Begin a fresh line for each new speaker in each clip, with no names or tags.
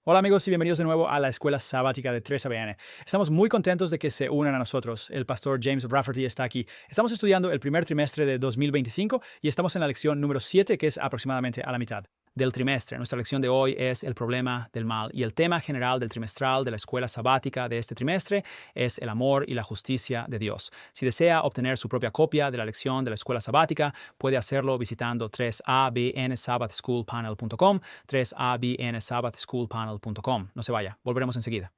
Hola amigos y bienvenidos de nuevo a la Escuela Sabática de 3ABN. Estamos muy contentos de que se unan a nosotros. El pastor James Rafferty está aquí. Estamos estudiando el primer trimestre de 2025 y estamos en la lección número 7, que es aproximadamente a la mitad del trimestre. Nuestra lección de hoy es el problema del mal y el tema general del trimestral de la Escuela Sabática de este trimestre es el amor y la justicia de Dios. Si desea obtener su propia copia de la lección de la Escuela Sabática, puede hacerlo visitando 3abnsabbathschoolpanel.com, 3abnsabbathschoolpanel.com. No se vaya, volveremos enseguida.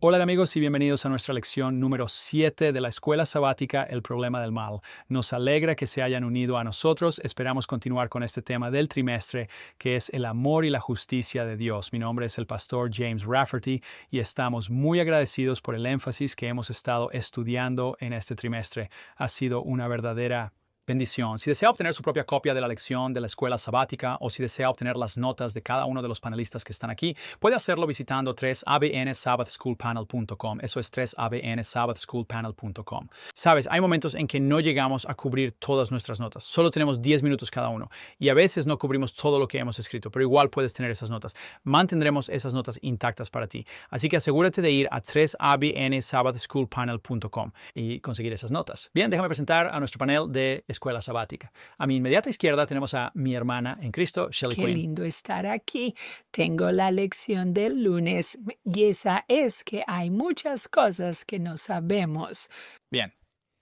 Hola amigos y bienvenidos a nuestra lección número 7 de la Escuela Sabática, el problema del mal. Nos alegra que se hayan unido a nosotros. Esperamos continuar con este tema del trimestre, que es el amor y la justicia de Dios. Mi nombre es el pastor James Rafferty y estamos muy agradecidos por el énfasis que hemos estado estudiando en este trimestre. Ha sido una verdadera bendición. Si desea obtener su propia copia de la lección de la Escuela Sabática o si desea obtener las notas de cada uno de los panelistas que están aquí, puede hacerlo visitando 3abnsabbathschoolpanel.com. Eso es 3abnsabbathschoolpanel.com. Sabes, hay momentos en que no llegamos a cubrir todas nuestras notas. Solo tenemos 10 minutos cada uno y a veces no cubrimos todo lo que hemos escrito, pero igual puedes tener esas notas. Mantendremos esas notas intactas para ti. Así que asegúrate de ir a 3abnsabbathschoolpanel.com y conseguir esas notas. Bien, déjame presentar a nuestro panel de Escuela Sabática. A mi inmediata izquierda tenemos a mi hermana en Cristo, Shelley
Qué
Quinn.
lindo estar aquí. Tengo la lección del lunes y esa es que hay muchas cosas que no sabemos.
Bien.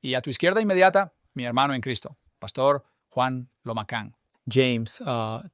Y a tu izquierda inmediata, mi hermano en Cristo, Pastor Juan Lomacán. James,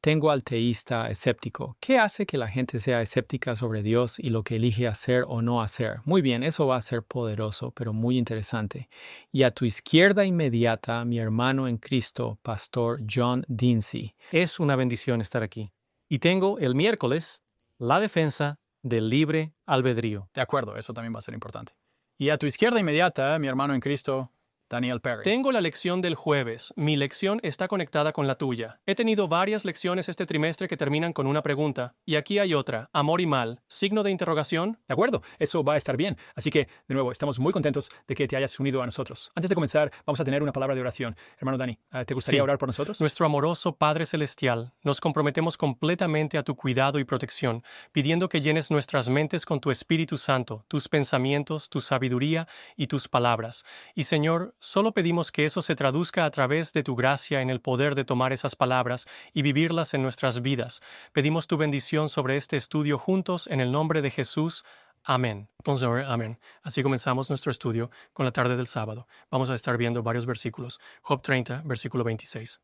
tengo al teísta escéptico. ¿Qué hace que la gente sea escéptica sobre Dios y lo que elige hacer o no hacer? Muy bien, eso va a ser poderoso, pero muy interesante. Y a tu izquierda inmediata, mi hermano en Cristo, Pastor John Dinsey.
Es una bendición estar aquí. Y tengo el miércoles la defensa del libre albedrío.
De acuerdo, eso también va a ser importante. Y a tu izquierda inmediata, mi hermano en Cristo, Daniel Perry.
Tengo la lección del jueves. Mi lección está conectada con la tuya. He tenido varias lecciones este trimestre que terminan con una pregunta. Y aquí hay otra. Amor y mal. ¿Signo de interrogación?
De acuerdo, eso va a estar bien. Así que, de nuevo, estamos muy contentos de que te hayas unido a nosotros. Antes de comenzar, vamos a tener una palabra de oración. Hermano Dani, ¿te gustaría
Sí.
orar por nosotros?
Nuestro amoroso Padre Celestial, nos comprometemos completamente a tu cuidado y protección, pidiendo que llenes nuestras mentes con tu Espíritu Santo, tus pensamientos, tu sabiduría y tus palabras. Y Señor, solo pedimos que eso se traduzca a través de tu gracia en el poder de tomar esas palabras y vivirlas en nuestras vidas. Pedimos tu bendición sobre este estudio juntos en el nombre de Jesús. Amén. Bonjour, amén. Así comenzamos nuestro estudio con la tarde del sábado. Vamos a estar viendo varios versículos. Job 30, versículo 26.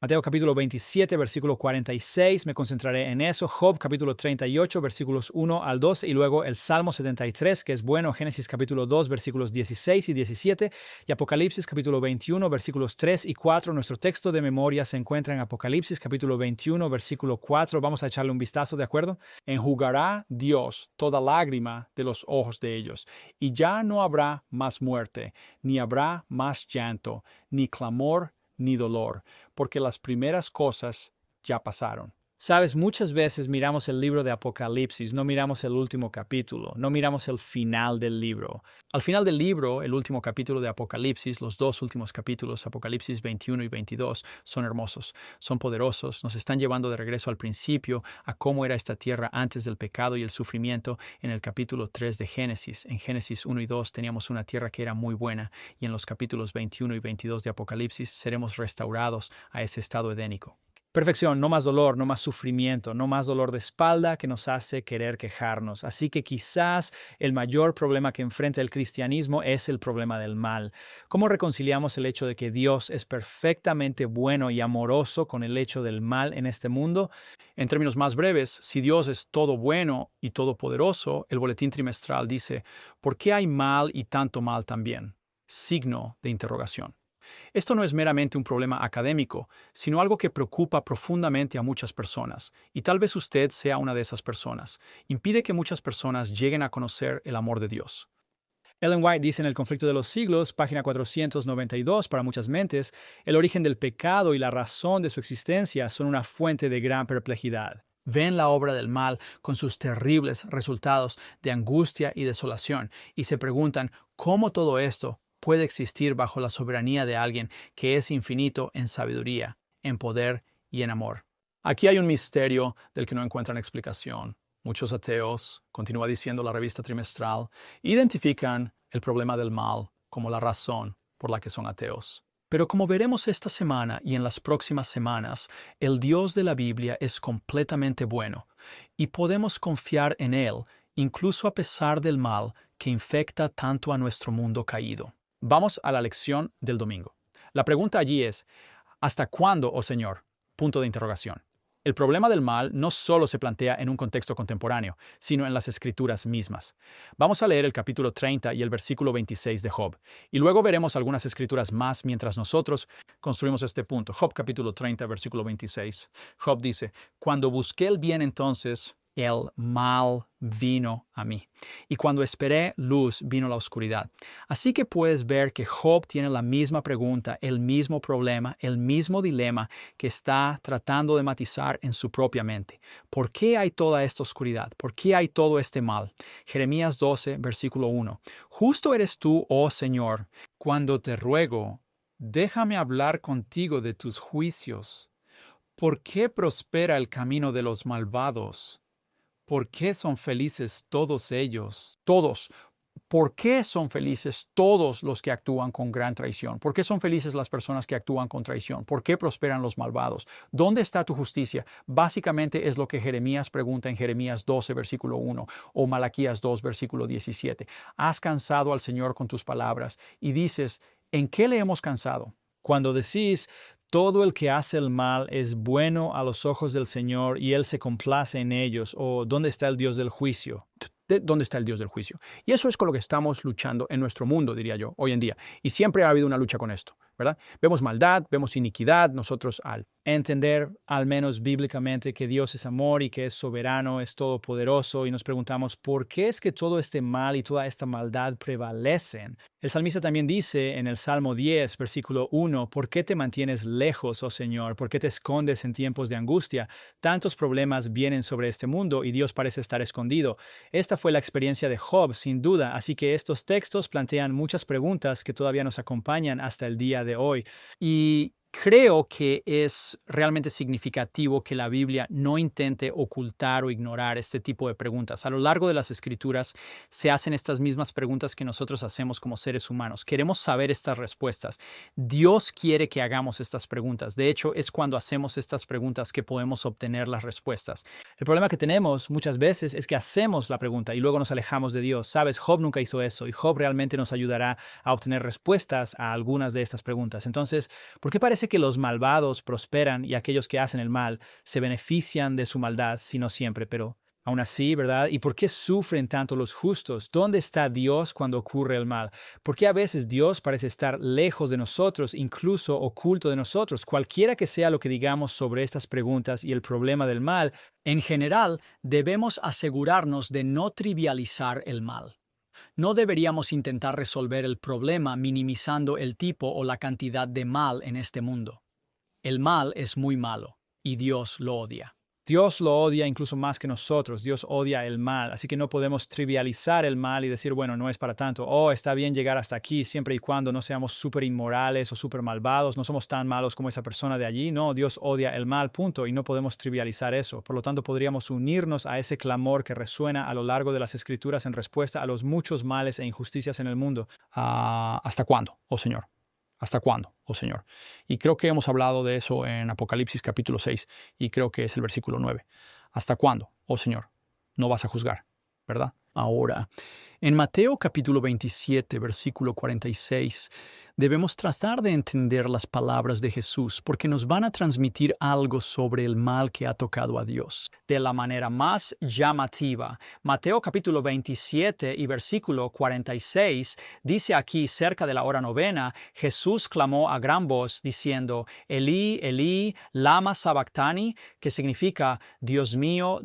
Mateo capítulo 27, versículo 46, me concentraré en eso. Job capítulo 38, versículos 1 al 12 y luego el Salmo 73, que es bueno, Génesis capítulo 2, versículos 16 y 17 y Apocalipsis capítulo 21, versículos 3 y 4. Nuestro texto de memoria se encuentra en Apocalipsis capítulo 21, versículo 4. Vamos a echarle un vistazo, ¿de acuerdo? Enjugará Dios toda lágrima de los ojos de ellos y ya no habrá más muerte, ni habrá más llanto, ni clamor, ni dolor, porque las primeras cosas ya pasaron. Sabes, muchas veces miramos el libro de Apocalipsis, no miramos el último capítulo, no miramos el final del libro. Al final del libro, el último capítulo de Apocalipsis, los dos últimos capítulos, Apocalipsis 21 y 22, son hermosos, son poderosos, nos están llevando de regreso al principio, a cómo era esta tierra antes del pecado y el sufrimiento en el capítulo 3 de Génesis. En Génesis 1 y 2 teníamos una tierra que era muy buena y en los capítulos 21 y 22 de Apocalipsis seremos restaurados a ese estado edénico. Perfección, no más dolor, no más sufrimiento, no más dolor de espalda que nos hace querer quejarnos. Así que quizás el mayor problema que enfrenta el cristianismo es el problema del mal. ¿Cómo reconciliamos el hecho de que Dios es perfectamente bueno y amoroso con el hecho del mal en este mundo? En términos más breves, si Dios es todo bueno y todopoderoso, el boletín trimestral dice, ¿por qué hay mal y tanto mal también? Signo de interrogación. Esto no es meramente un problema académico, sino algo que preocupa profundamente a muchas personas, y tal vez usted sea una de esas personas. Impide que muchas personas lleguen a conocer el amor de Dios. Ellen White dice en El conflicto de los siglos, página 492, para muchas mentes, el origen del pecado y la razón de su existencia son una fuente de gran perplejidad. Ven la obra del mal con sus terribles resultados de angustia y desolación y se preguntan cómo todo esto puede existir bajo la soberanía de alguien que es infinito en sabiduría, en poder y en amor. Aquí hay un misterio del que no encuentran explicación. Muchos ateos, continúa diciendo la revista trimestral, identifican el problema del mal como la razón por la que son ateos. Pero como veremos esta semana y en las próximas semanas, el Dios de la Biblia es completamente bueno y podemos confiar en Él, incluso a pesar del mal que infecta tanto a nuestro mundo caído. Vamos a la lección del domingo. La pregunta allí es, ¿hasta cuándo, oh Señor? Punto de interrogación. El problema del mal no solo se plantea en un contexto contemporáneo, sino en las escrituras mismas. Vamos a leer el capítulo 30 y el versículo 26 de Job, y luego veremos algunas escrituras más mientras nosotros construimos este punto. Job capítulo 30, versículo 26. Job dice, cuando busqué el bien entonces, el mal vino a mí. Y cuando esperé luz, vino la oscuridad. Así que puedes ver que Job tiene la misma pregunta, el mismo problema, el mismo dilema que está tratando de matizar en su propia mente. ¿Por qué hay toda esta oscuridad? ¿Por qué hay todo este mal? Jeremías 12, versículo 1. Justo eres tú, oh Señor, cuando te ruego, déjame hablar contigo de tus juicios. ¿Por qué prospera el camino de los malvados? ¿Por qué son felices todos ellos? Todos. ¿Por qué son felices todos los que actúan con gran traición? ¿Por qué son felices las personas que actúan con traición? ¿Por qué prosperan los malvados? ¿Dónde está tu justicia? Básicamente es lo que Jeremías pregunta en Jeremías 12, versículo 1 o Malaquías 2, versículo 17. Has cansado al Señor con tus palabras y dices, ¿en qué le hemos cansado? Cuando decís, todo el que hace el mal es bueno a los ojos del Señor y Él se complace en ellos. O ¿dónde está el Dios del juicio? ¿Dónde está el Dios del juicio? Y eso es con lo que estamos luchando en nuestro mundo, diría yo, hoy en día. Y siempre ha habido una lucha con esto, ¿verdad? Vemos maldad, vemos iniquidad. Nosotros al entender, al menos bíblicamente, que Dios es amor y que es soberano, es todopoderoso, y nos preguntamos, ¿por qué es que todo este mal y toda esta maldad prevalecen? El salmista también dice en el Salmo 10, versículo 1, ¿por qué te mantienes lejos, oh Señor? ¿Por qué te escondes en tiempos de angustia? Tantos problemas vienen sobre este mundo y Dios parece estar escondido. Esta fue la experiencia de Job, sin duda, así que estos textos plantean muchas preguntas que todavía nos acompañan hasta el día de hoy. Y creo que es realmente significativo que la Biblia no intente ocultar o ignorar este tipo de preguntas. A lo largo de las Escrituras se hacen estas mismas preguntas que nosotros hacemos como seres humanos. Queremos saber estas respuestas. Dios quiere que hagamos estas preguntas. De hecho, es cuando hacemos estas preguntas que podemos obtener las respuestas. El problema que tenemos muchas veces es que hacemos la pregunta y luego nos alejamos de Dios. Sabes, Job nunca hizo eso y Job realmente nos ayudará a obtener respuestas a algunas de estas preguntas. Entonces, ¿por qué parece que los malvados prosperan y aquellos que hacen el mal se benefician de su maldad, si no siempre, pero aún así, ¿verdad? ¿Y por qué sufren tanto los justos? ¿Dónde está Dios cuando ocurre el mal? ¿Por qué a veces Dios parece estar lejos de nosotros, incluso oculto de nosotros? Cualquiera que sea lo que digamos sobre estas preguntas y el problema del mal, en general debemos asegurarnos de no trivializar el mal. No deberíamos intentar resolver el problema minimizando el tipo o la cantidad de mal en este mundo. El mal es muy malo y Dios lo odia. Dios lo odia incluso más que nosotros. Dios odia el mal, así que no podemos trivializar el mal y decir, bueno, no es para tanto. Oh, está bien llegar hasta aquí siempre y cuando no seamos súper inmorales o súper malvados. No somos tan malos como esa persona de allí. No, Dios odia el mal, punto, y no podemos trivializar eso. Por lo tanto, podríamos unirnos a ese clamor que resuena a lo largo de las Escrituras en respuesta a los muchos males e injusticias en el mundo. ¿Hasta cuándo, oh Señor? ¿Hasta cuándo, oh Señor? Y creo que hemos hablado de eso en Apocalipsis capítulo 6 y creo que es el versículo 9. ¿Hasta cuándo, oh Señor? No vas a juzgar, ¿verdad? Ahora, en Mateo capítulo 27, versículo 46, debemos tratar de entender las palabras de Jesús porque nos van a transmitir algo sobre el mal que ha tocado a Dios. De la manera más llamativa, Mateo capítulo 27 y versículo 46 dice aquí cerca de la hora novena, Jesús clamó a gran voz diciendo, Elí, Elí, lama sabactani, que significa, Dios mío,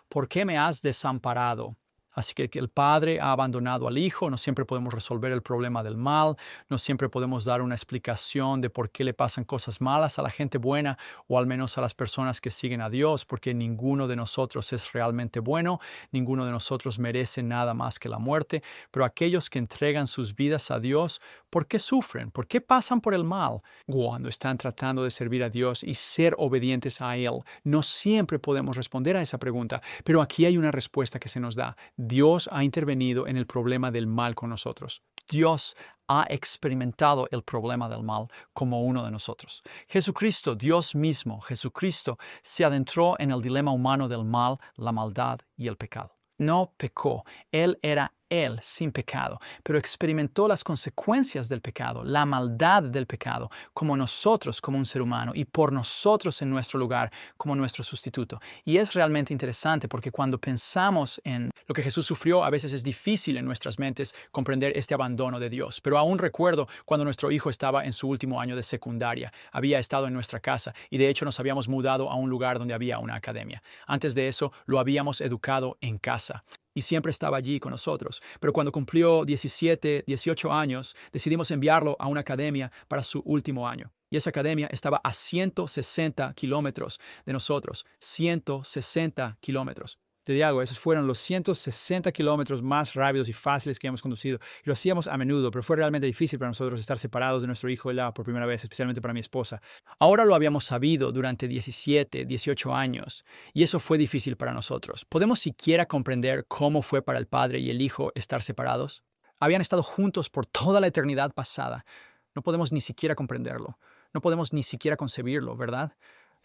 ¿por qué me has desamparado? Así que el Padre ha abandonado al Hijo, no siempre podemos resolver el problema del mal, no siempre podemos dar una explicación de por qué le pasan cosas malas a la gente buena o al menos a las personas que siguen a Dios, porque ninguno de nosotros es realmente bueno, ninguno de nosotros merece nada más que la muerte, pero aquellos que entregan sus vidas a Dios, ¿por qué sufren? ¿Por qué pasan por el mal? Cuando están tratando de servir a Dios y ser obedientes a Él, no siempre podemos responder a esa pregunta, pero aquí hay una respuesta que se nos da. Dios ha intervenido en el problema del mal con nosotros. Dios ha experimentado el problema del mal como uno de nosotros. Jesucristo, Dios mismo, Jesucristo, se adentró en el dilema humano del mal, la maldad y el pecado. No pecó, Él era Él sin pecado, pero experimentó las consecuencias del pecado, la maldad del pecado, como nosotros, como un ser humano, y por nosotros en nuestro lugar, como nuestro sustituto. Y es realmente interesante porque cuando pensamos en lo que Jesús sufrió, a veces es difícil en nuestras mentes comprender este abandono de Dios. Pero aún recuerdo cuando nuestro hijo estaba en su último año de secundaria, había estado en nuestra casa y de hecho nos habíamos mudado a un lugar donde había una academia. Antes de eso, lo habíamos educado en casa y siempre estaba allí con nosotros. Pero cuando cumplió 17, 18 años, decidimos enviarlo a una academia para su último año. Y esa academia estaba a 160 kilómetros de nosotros. 160 kilómetros. Te digo, esos fueron los 160 kilómetros más rápidos y fáciles que hemos conducido. Y lo hacíamos a menudo, pero fue realmente difícil para nosotros estar separados de nuestro hijo por primera vez, especialmente para mi esposa. Ahora lo habíamos sabido durante 17, 18 años, y eso fue difícil para nosotros. ¿Podemos siquiera comprender cómo fue para el padre y el hijo estar separados? Habían estado juntos por toda la eternidad pasada. No podemos ni siquiera comprenderlo. No podemos ni siquiera concebirlo, ¿verdad?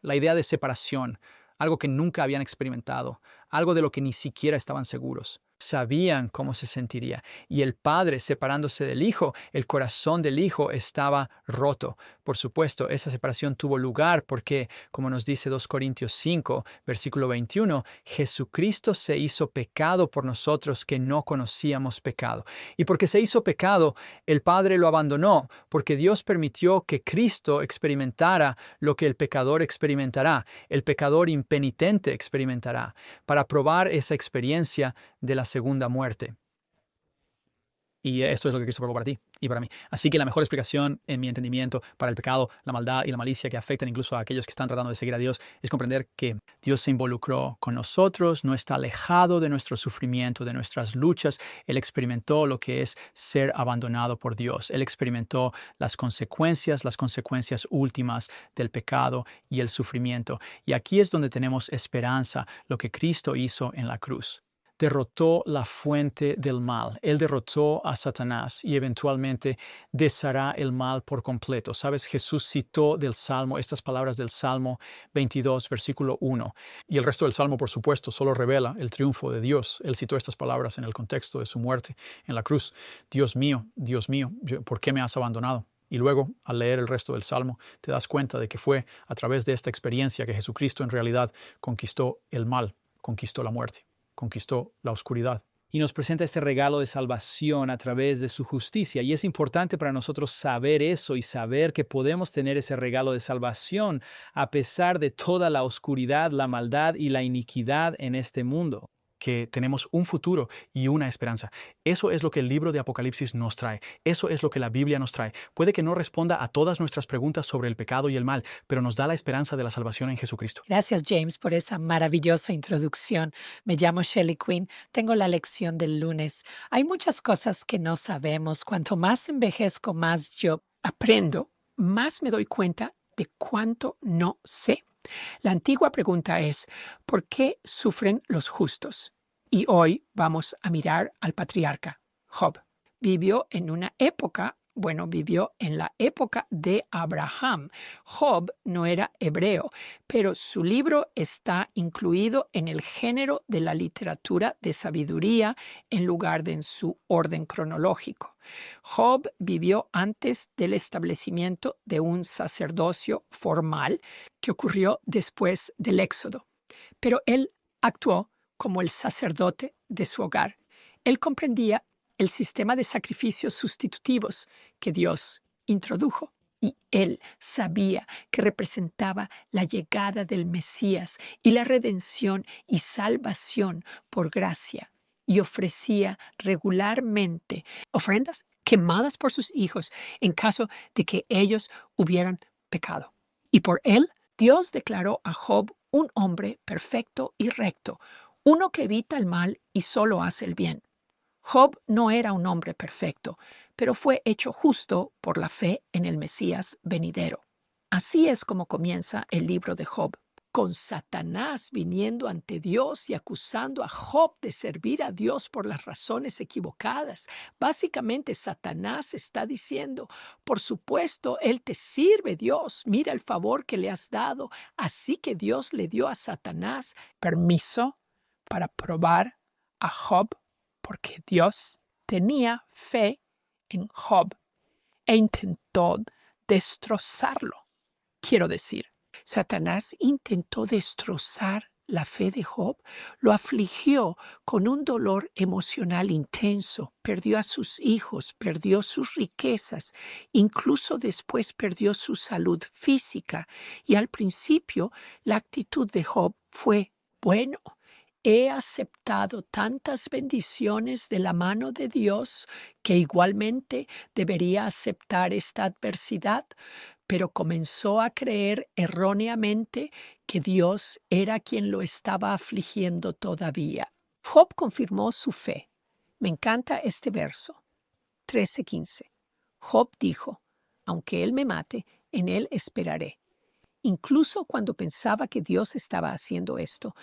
La idea de separación, algo que nunca habían experimentado, algo de lo que ni siquiera estaban seguros. Sabían cómo se sentiría. Y el padre separándose del hijo, el corazón del hijo estaba roto. Por supuesto, esa separación tuvo lugar porque, como nos dice 2 Corintios 5, versículo 21, Jesucristo se hizo pecado por nosotros que no conocíamos pecado. Y porque se hizo pecado, el Padre lo abandonó, porque Dios permitió que Cristo experimentara lo que el pecador experimentará, el pecador impenitente experimentará, para probar esa experiencia de la segunda muerte. Y esto es lo que Cristo probó para ti y para mí. Así que la mejor explicación, en mi entendimiento, para el pecado, la maldad y la malicia que afectan incluso a aquellos que están tratando de seguir a Dios, es comprender que Dios se involucró con nosotros, no está alejado de nuestro sufrimiento, de nuestras luchas. Él experimentó lo que es ser abandonado por Dios. Él experimentó las consecuencias últimas del pecado y el sufrimiento. Y aquí es donde tenemos esperanza, lo que Cristo hizo en la cruz. Derrotó la fuente del mal. Él derrotó a Satanás y eventualmente deshará el mal por completo. ¿Sabes? Jesús citó del Salmo, estas palabras del Salmo 22, versículo 1. Y el resto del Salmo, por supuesto, solo revela el triunfo de Dios. Él citó estas palabras en el contexto de su muerte en la cruz. Dios mío, ¿por qué me has abandonado? Y luego, al leer el resto del Salmo, te das cuenta de que fue a través de esta experiencia que Jesucristo en realidad conquistó el mal, conquistó la muerte, conquistó la oscuridad. Y nos presenta este regalo de salvación a través de su justicia. Y es importante para nosotros saber eso y saber que podemos tener ese regalo de salvación a pesar de toda la oscuridad, la maldad y la iniquidad en este mundo. Que tenemos un futuro y una esperanza. Eso es lo que el libro de Apocalipsis nos trae. Eso es lo que la Biblia nos trae. Puede que no responda a todas nuestras preguntas sobre el pecado y el mal, pero nos da la esperanza de la salvación en Jesucristo.
Gracias, James, por esa maravillosa introducción. Me llamo Shelley Quinn. Tengo la lección del lunes. Hay muchas cosas que no sabemos. Cuanto más envejezco, más yo aprendo, más me doy cuenta de cuánto no sé. La antigua pregunta es, ¿por qué sufren los justos? Y hoy vamos a mirar al patriarca, Job. Vivió en una época Bueno, vivió en la época de Abraham. Job no era hebreo, pero su libro está incluido en el género de la literatura de sabiduría en lugar de en su orden cronológico. Job vivió antes del establecimiento de un sacerdocio formal que ocurrió después del Éxodo, pero él actuó como el sacerdote de su hogar. Él comprendía el sistema de sacrificios sustitutivos que Dios introdujo. Y él sabía que representaba la llegada del Mesías y la redención y salvación por gracia. Y ofrecía regularmente ofrendas quemadas por sus hijos en caso de que ellos hubieran pecado. Y por él, Dios declaró a Job un hombre perfecto y recto, uno que evita el mal y solo hace el bien. Job no era un hombre perfecto, pero fue hecho justo por la fe en el Mesías venidero. Así es como comienza el libro de Job, con Satanás viniendo ante Dios y acusando a Job de servir a Dios por las razones equivocadas. Básicamente, Satanás está diciendo, por supuesto, él te sirve, Dios, mira el favor que le has dado. Así que Dios le dio a Satanás permiso para probar a Job, porque Dios tenía fe en Job e intentó destrozarlo. Quiero decir, Satanás intentó destrozar la fe de Job, lo afligió con un dolor emocional intenso, perdió a sus hijos, perdió sus riquezas, incluso después perdió su salud física. Y al principio la actitud de Job fue, bueno, he aceptado tantas bendiciones de la mano de Dios que igualmente debería aceptar esta adversidad, pero comenzó a creer erróneamente que Dios era quien lo estaba afligiendo todavía. Job confirmó su fe. Me encanta este verso, 13:15. Job dijo, aunque él me mate, en él esperaré. Incluso cuando pensaba que Dios estaba haciendo esto,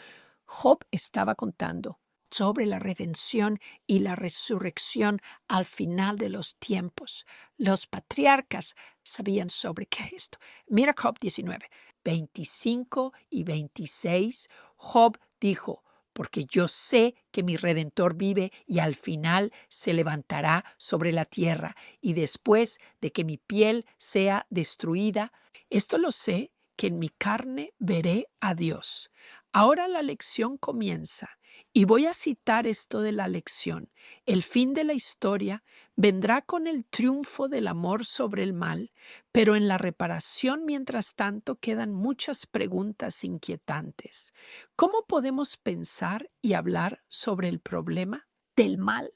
Job estaba contando sobre la redención y la resurrección al final de los tiempos. Los patriarcas sabían sobre qué es esto. Mira Job 19, 25 y 26. Job dijo, porque yo sé que mi Redentor vive y al final se levantará sobre la tierra, y después de que mi piel sea destruida, esto lo sé, que en mi carne veré a Dios. Ahora la lección comienza y voy a citar esto de la lección. El fin de la historia vendrá con el triunfo del amor sobre el mal, pero en la reparación, mientras tanto, quedan muchas preguntas inquietantes. ¿Cómo podemos pensar y hablar sobre el problema del mal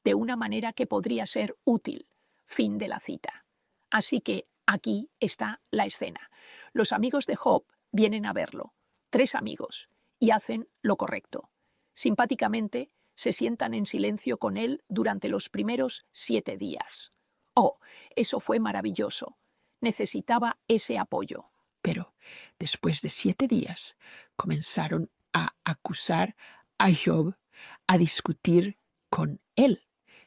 de una manera que podría ser útil? Fin de la cita. Así que aquí está la escena. Los amigos de Job vienen a verlo. 3 amigos, y hacen lo correcto. Simpáticamente se sientan en silencio con él durante los primeros 7 días. Oh, eso fue maravilloso. Necesitaba ese apoyo. Pero después de 7 días comenzaron a acusar a Job, a discutir con él.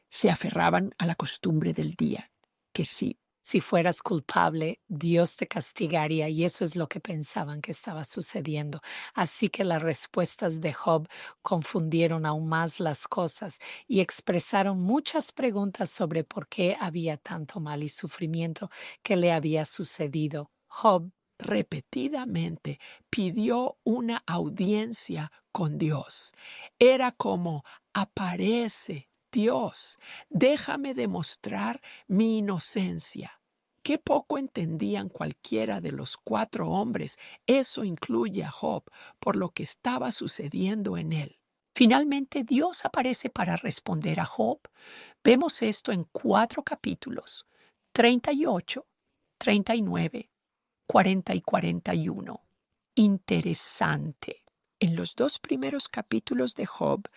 Se aferraban a la costumbre del día, que si fueras culpable, Dios te castigaría, y eso es lo que pensaban que estaba sucediendo. Así que las respuestas de Job confundieron aún más las cosas y expresaron muchas preguntas sobre por qué había tanto mal y sufrimiento que le había sucedido. Job repetidamente pidió una audiencia con Dios. Era como, aparece Dios, déjame demostrar mi inocencia. Qué poco entendían cualquiera de los 4 hombres, eso incluye a Job, por lo que estaba sucediendo en él. Finalmente Dios aparece para responder a Job. Vemos esto en 4 capítulos, 38, 39, 40 y 41. Interesante. En los 2 primeros capítulos de Job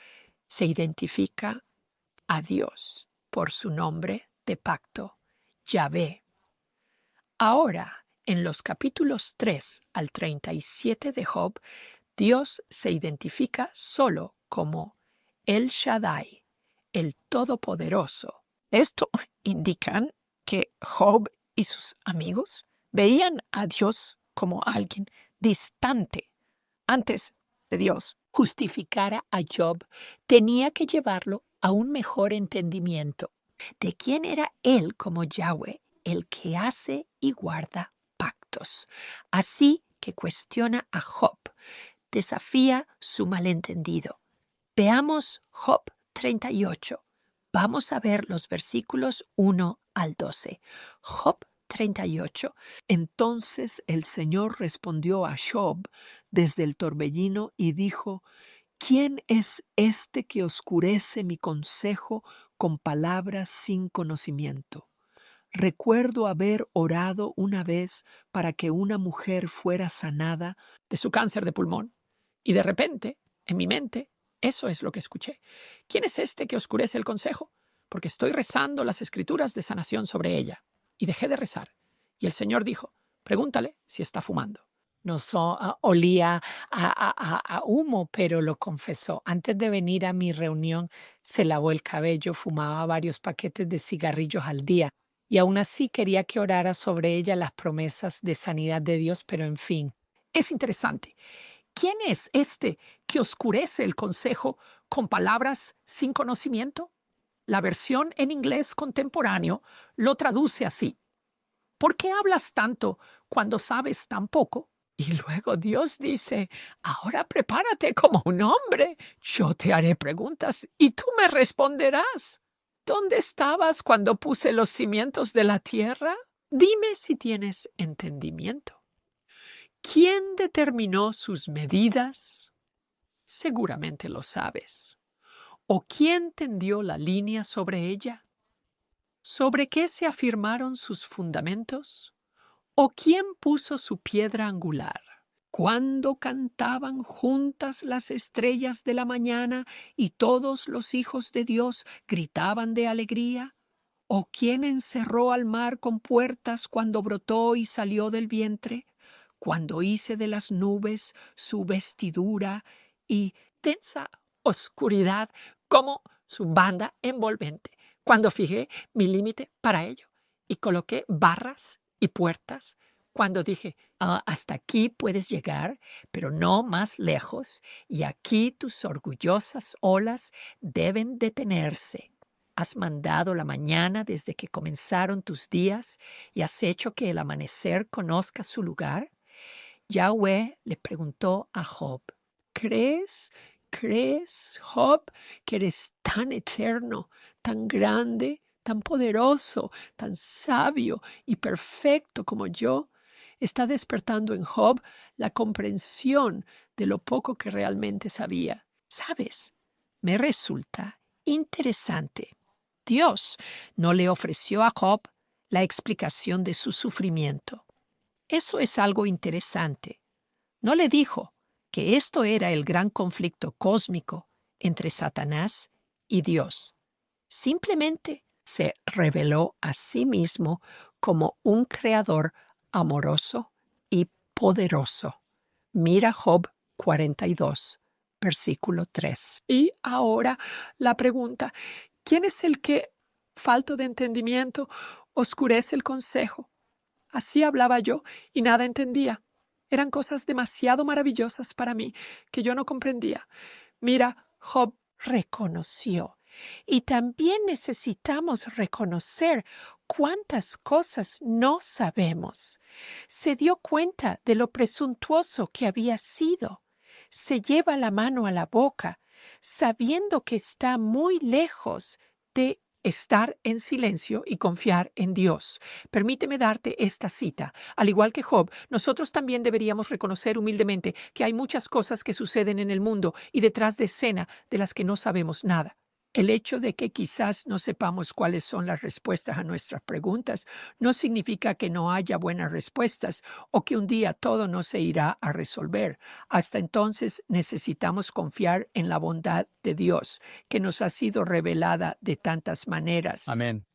se identifica a Dios por su nombre de pacto, Yahvé. Ahora, en los capítulos 3 al 37 de Job, Dios se identifica solo como El Shaddai, el Todopoderoso. Esto indica que Job y sus amigos veían a Dios como alguien distante. Antes de Dios justificara a Job, tenía que llevarlo a un mejor entendimiento de quién era él como Yahweh, el que hace y guarda pactos. Así que cuestiona a Job, desafía su malentendido. Veamos Job 38. Vamos a ver los versículos 1 al 12. Job 38.
Entonces el Señor respondió a Job desde el torbellino y dijo: ¿Quién es este que oscurece mi consejo con palabras sin conocimiento? Recuerdo haber orado una vez para que una mujer fuera sanada
de su cáncer de pulmón. Y de repente, en mi mente, eso es lo que escuché. ¿Quién es este que oscurece el consejo? Porque estoy rezando las escrituras de sanación sobre ella. Y dejé de rezar. Y el Señor dijo: pregúntale si está fumando. Olía a humo, pero lo confesó. Antes de venir a mi reunión, se lavó el cabello, fumaba varios paquetes de cigarrillos al día. Y aún así quería que orara sobre ella las promesas de sanidad de Dios, pero en fin. Es interesante. ¿Quién es este que oscurece el consejo con palabras sin conocimiento? La versión en inglés contemporáneo lo traduce así: ¿por qué hablas tanto cuando sabes tan poco? Y luego Dios dice: ahora prepárate como un hombre, yo te haré preguntas y tú me responderás. ¿Dónde estabas cuando puse los cimientos de la tierra? Dime si tienes entendimiento. ¿Quién determinó sus medidas? Seguramente lo sabes. ¿O quién tendió la línea sobre ella? ¿Sobre qué se afirmaron sus fundamentos? ¿O quién puso su piedra angular? Cuando cantaban juntas las estrellas de la mañana y todos los hijos de Dios gritaban de alegría. ¿O quién encerró al mar con puertas cuando brotó y salió del vientre? Cuando hice de las nubes su vestidura y densa oscuridad como su banda envolvente. Cuando fijé mi límite para ello y coloqué barras y puertas. Cuando dije: hasta aquí puedes llegar, pero no más lejos, y aquí tus orgullosas olas deben detenerse. Has mandado la mañana desde que comenzaron tus días y has hecho que el amanecer conozca su lugar. Yahweh le preguntó a Job: ¿Crees, Job, que eres tan eterno, tan grande, tan poderoso, tan sabio y perfecto como yo? Está despertando en Job la comprensión de lo poco que realmente sabía. ¿Sabes? Me resulta interesante. Dios no le ofreció a Job la explicación de su sufrimiento. Eso es algo interesante. No le dijo que esto era el gran conflicto cósmico entre Satanás y Dios. Simplemente se reveló a sí mismo como un creador amoroso y poderoso. Mira Job 42, versículo 3. Y ahora la pregunta: ¿quién es el que, falto de entendimiento, oscurece el consejo? Así hablaba yo y nada entendía. Eran cosas demasiado maravillosas para mí que yo no comprendía. Mira, Job reconoció. Y también necesitamos reconocer cuántas cosas no sabemos. Se dio cuenta de lo presuntuoso que había sido. Se lleva la mano a la boca, sabiendo que está muy lejos de estar en silencio y confiar en Dios. Permíteme darte esta cita. Al igual que Job, nosotros también deberíamos reconocer humildemente que hay muchas cosas que suceden en el mundo y detrás de escena de las que no sabemos nada. El hecho de que quizás no sepamos cuáles son las respuestas a nuestras preguntas no significa que no haya buenas respuestas o que un día todo no se irá a resolver. Hasta entonces necesitamos confiar en la bondad de Dios, que nos ha sido revelada de tantas maneras.
Amén.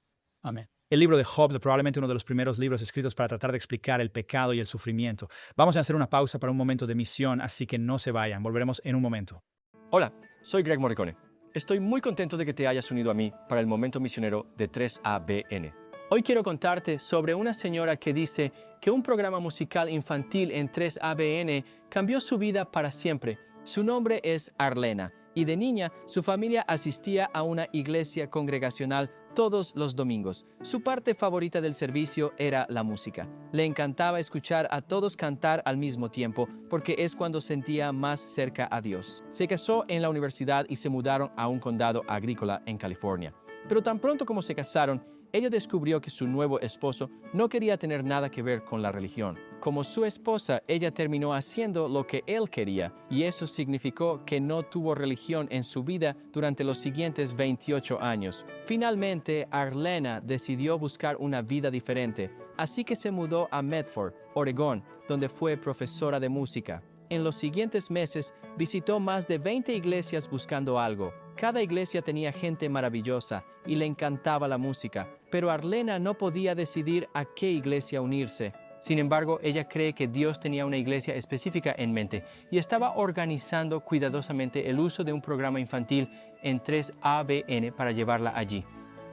Amén. El libro de Job es probablemente uno de los primeros libros escritos para tratar de explicar el pecado y el sufrimiento. Vamos a hacer una pausa para un momento de misión, así que no se vayan. Volveremos en un momento.
Hola, soy Greg Morricone. Estoy muy contento de que te hayas unido a mí para el momento misionero de 3ABN. Hoy quiero contarte sobre una señora que dice que un programa musical infantil en 3ABN cambió su vida para siempre. Su nombre es Arlena y de niña su familia asistía a una iglesia congregacional todos los domingos. Su parte favorita del servicio era la música. Le encantaba escuchar a todos cantar al mismo tiempo porque es cuando sentía más cerca a Dios. Se casó en la universidad y se mudaron a un condado agrícola en California. Pero tan pronto como se casaron, ella descubrió que su nuevo esposo no quería tener nada que ver con la religión. Como su esposa, ella terminó haciendo lo que él quería, y eso significó que no tuvo religión en su vida durante los siguientes 28 años. Finalmente, Arlena decidió buscar una vida diferente, así que se mudó a Medford, Oregón, donde fue profesora de música. En los siguientes meses, visitó más de 20 iglesias buscando algo. Cada iglesia tenía gente maravillosa y le encantaba la música, pero Arlena no podía decidir a qué iglesia unirse. Sin embargo, ella cree que Dios tenía una iglesia específica en mente y estaba organizando cuidadosamente el uso de un programa infantil en 3ABN para llevarla allí.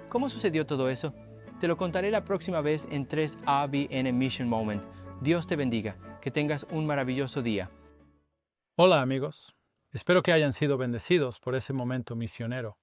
¿Cómo sucedió todo eso? Te lo contaré la próxima vez en 3ABN Mission Moment. Dios te bendiga. Que tengas un maravilloso día.
Hola amigos, espero que hayan sido bendecidos por ese momento misionero.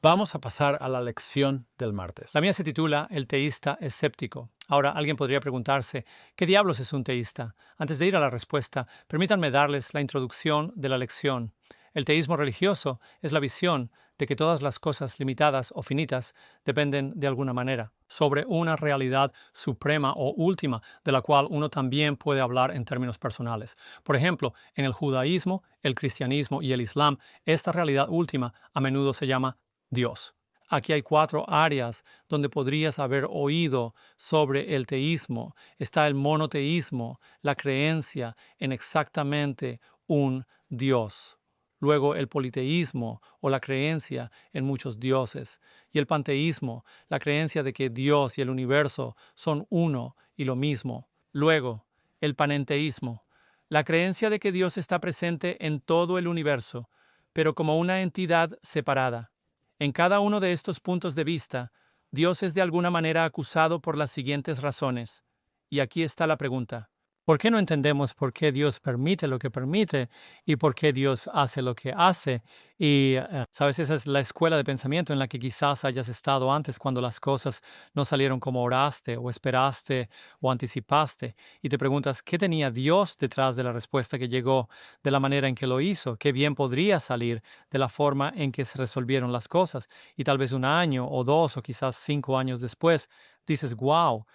Vamos a pasar a la lección del martes.
La mía se titula El teísta escéptico. Ahora, alguien podría preguntarse, ¿qué diablos es un teísta? Antes de ir a la respuesta, permítanme darles la introducción de la lección. El teísmo religioso es la visión de que todas las cosas limitadas o finitas dependen de alguna manera sobre una realidad suprema o última de la cual uno también puede hablar en términos personales. Por ejemplo, en el judaísmo, el cristianismo y el islam, esta realidad última a menudo se llama Dios. Aquí hay 4 áreas donde podrías haber oído sobre el teísmo. Está el monoteísmo, la creencia en exactamente un Dios. Luego el politeísmo o la creencia en muchos dioses. Y el panteísmo, la creencia de que Dios y el universo son uno y lo mismo. Luego el panenteísmo, la creencia de que Dios está presente en todo el universo, pero como una entidad separada. En cada uno de estos puntos de vista, Dios es de alguna manera acusado por las siguientes razones. Y aquí está la pregunta. ¿Por qué no entendemos por qué Dios permite lo que permite y por qué Dios hace lo que hace? Y, sabes, esa es la escuela de pensamiento en la que quizás hayas estado antes cuando las cosas no salieron como oraste o esperaste o anticipaste. Y te preguntas, ¿qué tenía Dios detrás de la respuesta que llegó de la manera en que lo hizo? ¿Qué bien podría salir de la forma en que se resolvieron las cosas? Y tal vez 1 año o 2 o quizás 5 años después, dices, wow.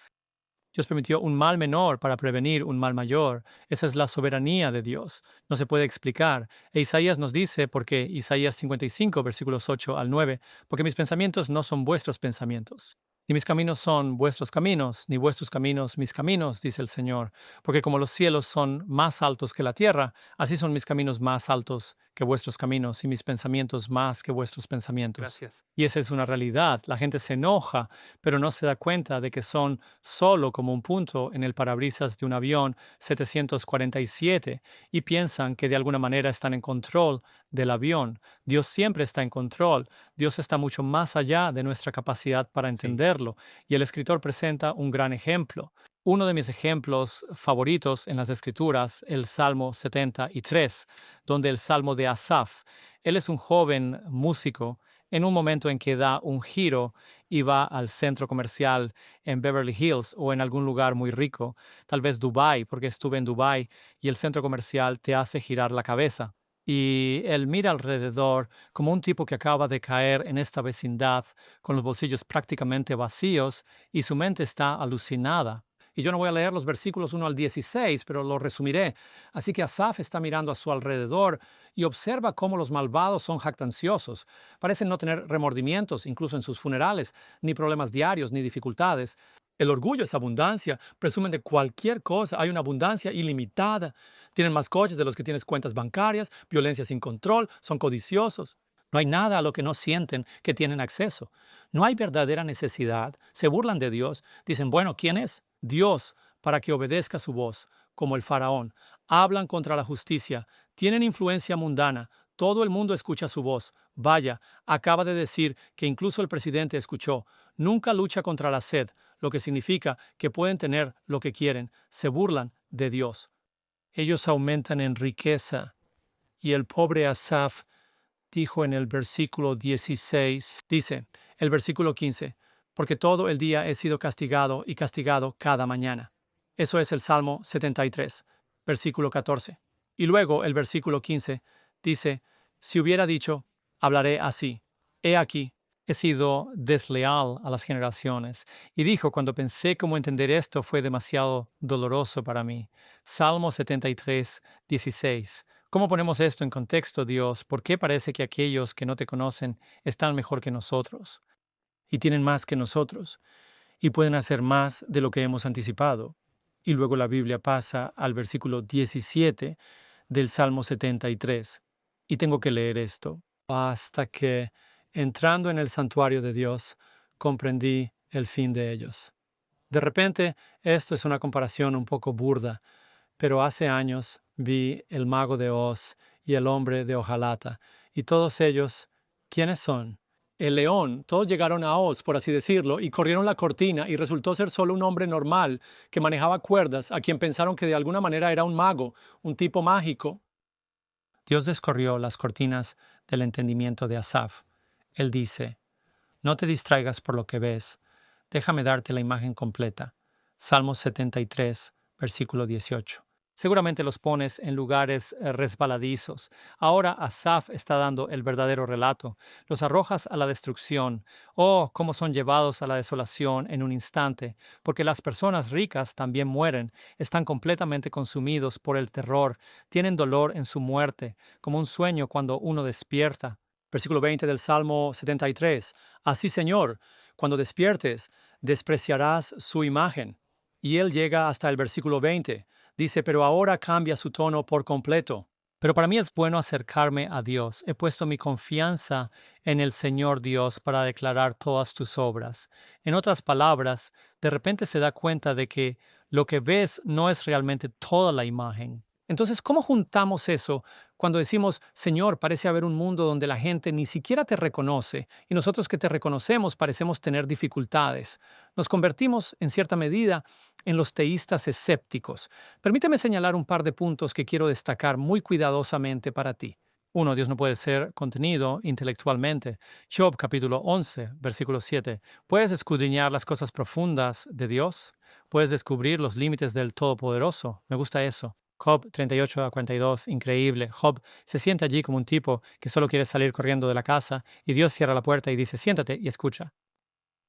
Dios permitió un mal menor para prevenir un mal mayor. Esa es la soberanía de Dios. No se puede explicar. E Isaías nos dice, porque Isaías 55, versículos 8 al 9, porque mis pensamientos no son vuestros pensamientos, ni mis caminos son vuestros caminos, ni vuestros caminos mis caminos, dice el Señor. Porque como los cielos son más altos que la tierra, así son mis caminos más altos que vuestros caminos y mis pensamientos más que vuestros pensamientos.
Gracias.
Y esa es una realidad. La gente se enoja, pero no se da cuenta de que son solo como un punto en el parabrisas de un avión 747 y piensan que de alguna manera están en control del avión. Dios siempre está en control. Dios está mucho más allá de nuestra capacidad para entenderlo. Y el escritor presenta un gran ejemplo. Uno de mis ejemplos favoritos en las Escrituras, el Salmo 73, donde el Salmo de Asaf, él es un joven músico en un momento en que da un giro y va al centro comercial en Beverly Hills o en algún lugar muy rico, tal vez Dubái, porque estuve en Dubái y el centro comercial te hace girar la cabeza. Y él mira alrededor como un tipo que acaba de caer en esta vecindad con los bolsillos prácticamente vacíos y su mente está alucinada. Y yo no voy a leer los versículos 1 al 16, pero lo resumiré. Así que Asaf está mirando a su alrededor y observa cómo los malvados son jactanciosos. Parecen no tener remordimientos, incluso en sus funerales, ni problemas diarios, ni dificultades. El orgullo es abundancia, presumen de cualquier cosa, hay una abundancia ilimitada. Tienen más coches de los que tienes cuentas bancarias, violencia sin control, son codiciosos. No hay nada a lo que no sienten que tienen acceso. No hay verdadera necesidad. Se burlan de Dios. Dicen, bueno, ¿quién es? Dios, para que obedezca su voz, como el faraón. Hablan contra la justicia. Tienen influencia mundana. Todo el mundo escucha su voz. Vaya, acaba de decir que incluso el presidente escuchó. Nunca lucha contra la sed. lo que significa que pueden tener lo que quieren. Se burlan de Dios. Ellos aumentan en riqueza. Y el pobre Asaf dijo en el versículo 16, dice el versículo 15, porque todo el día he sido castigado y castigado cada mañana. Eso es el Salmo 73, versículo 14. Y luego el versículo 15 dice, si hubiera dicho, hablaré así, he aquí, he sido desleal a las generaciones. Y dijo, cuando pensé cómo entender esto fue demasiado doloroso para mí. Salmo 73, 16. ¿Cómo ponemos esto en contexto, Dios? ¿Por qué parece que aquellos que no te conocen están mejor que nosotros? Y tienen más que nosotros. Y pueden hacer más de lo que hemos anticipado. Y luego la Biblia pasa al versículo 17 del Salmo 73. Y tengo que leer esto. Hasta que, entrando en el santuario de Dios, comprendí el fin de ellos. De repente, esto es una comparación un poco burda, pero hace años vi El Mago de Oz y El Hombre de Hojalata, y todos ellos, ¿quiénes son? El león, todos llegaron a Oz, por así decirlo, y corrieron la cortina y resultó ser solo un hombre normal que manejaba cuerdas, a quien pensaron que de alguna manera era un mago, un tipo mágico. Dios descorrió las cortinas del entendimiento de Asaf. Él dice, no te distraigas por lo que ves, déjame darte la imagen completa. Salmos 73, versículo 18. Seguramente los pones en lugares resbaladizos. Ahora Asaf está dando el verdadero relato. Los arrojas a la destrucción. Oh, cómo son llevados a la desolación en un instante, porque las personas ricas también mueren, están completamente consumidos por el terror, tienen dolor en su muerte, como un sueño cuando uno despierta. Versículo 20 del Salmo 73. Así, Señor, cuando despiertes, despreciarás su imagen. Y él llega hasta el versículo 20. Dice, pero ahora cambia su tono por completo. Pero para mí es bueno acercarme a Dios. He puesto mi confianza en el Señor Dios para declarar todas tus obras. En otras palabras, de repente se da cuenta de que lo que ves no es realmente toda la imagen. Entonces, ¿cómo juntamos eso cuando decimos, Señor, parece haber un mundo donde la gente ni siquiera te reconoce y nosotros que te reconocemos parecemos tener dificultades? Nos convertimos, en cierta medida, en los teístas escépticos. Permíteme señalar un par de puntos que quiero destacar muy cuidadosamente para ti. 1. Dios no puede ser contenido intelectualmente. Job capítulo 11, versículo 7. ¿Puedes escudriñar las cosas profundas de Dios? ¿Puedes descubrir los límites del Todopoderoso? Me gusta eso. Job 38 a 42, increíble. Job se sienta allí como un tipo que solo quiere salir corriendo de la casa y Dios cierra la puerta y dice, siéntate y escucha.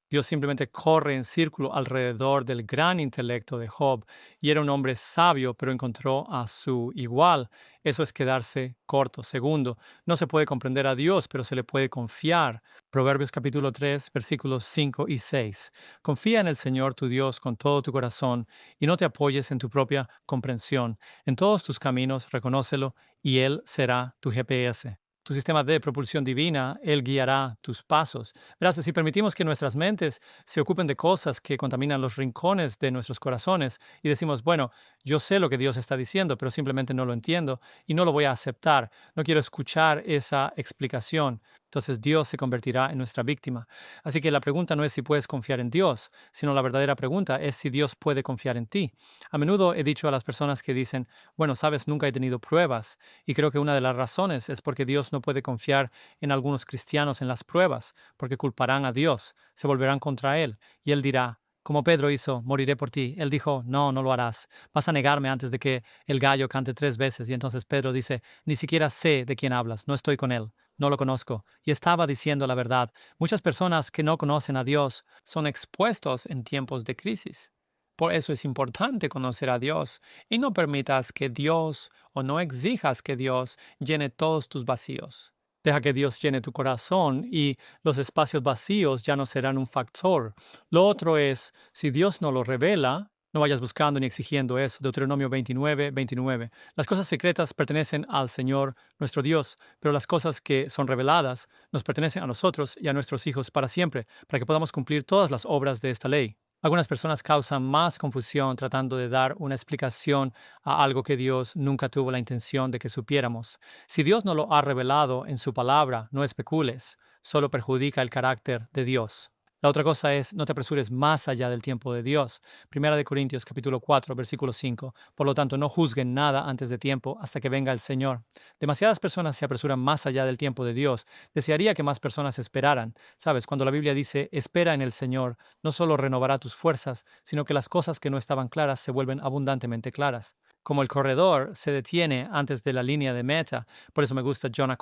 Dios simplemente corre en círculo alrededor del gran intelecto de Job y era un hombre sabio, pero encontró a su igual. Eso es quedarse corto. Segundo, no se puede comprender a Dios, pero se le puede confiar. Proverbios capítulo 3, versículos 5 y 6. Confía en el Señor tu Dios con todo tu corazón y no te apoyes en tu propia comprensión. En todos tus caminos reconócelo y Él será tu GPS. Tu sistema de propulsión divina, Él guiará tus pasos. Verás, si permitimos que nuestras mentes se ocupen de cosas que contaminan los rincones de nuestros corazones y decimos, bueno, yo sé lo que Dios está diciendo, pero simplemente no lo entiendo y no lo voy a aceptar, no quiero escuchar esa explicación, entonces Dios se convertirá en nuestra víctima. Así que la pregunta no es si puedes confiar en Dios, sino la verdadera pregunta es si Dios puede confiar en ti. A menudo he dicho a las personas que dicen, bueno, sabes, nunca he tenido pruebas. Y creo que una de las razones es porque Dios no puede confiar en algunos cristianos en las pruebas, porque culparán a Dios, se volverán contra Él, y Él dirá, como Pedro hizo, moriré por ti. Él dijo, no, no lo harás. Vas a negarme antes de que el gallo cante 3 veces. Y entonces Pedro dice, ni siquiera sé de quién hablas, no estoy con él, no lo conozco. Y estaba diciendo la verdad. Muchas personas que no conocen a Dios son expuestos en tiempos de crisis. Por eso es importante conocer a Dios y no permitas que Dios o no exijas que Dios llene todos tus vacíos. Deja que Dios llene tu corazón y los espacios vacíos ya no serán un factor. Lo otro es, si Dios no lo revela, no vayas buscando ni exigiendo eso. Deuteronomio 29, 29. Las cosas secretas pertenecen al Señor nuestro Dios, pero las cosas que son reveladas nos pertenecen a nosotros y a nuestros hijos para siempre, para que podamos cumplir todas las obras de esta ley. Algunas personas causan más confusión tratando de dar una explicación a algo que Dios nunca tuvo la intención de que supiéramos. Si Dios no lo ha revelado en su palabra, no especules, solo perjudica el carácter de Dios.
La otra cosa es, no te apresures más allá del tiempo de Dios. Primera de Corintios, capítulo 4, versículo 5. Por lo tanto, no juzguen nada antes de tiempo hasta que venga el Señor. Demasiadas personas se apresuran más allá del tiempo de Dios. Desearía que más personas esperaran. Sabes, cuando la Biblia dice, espera en el Señor, no solo renovará tus fuerzas, sino que las cosas que no estaban claras se vuelven abundantemente claras. Como el corredor se detiene antes de la línea de meta. Por eso me gusta John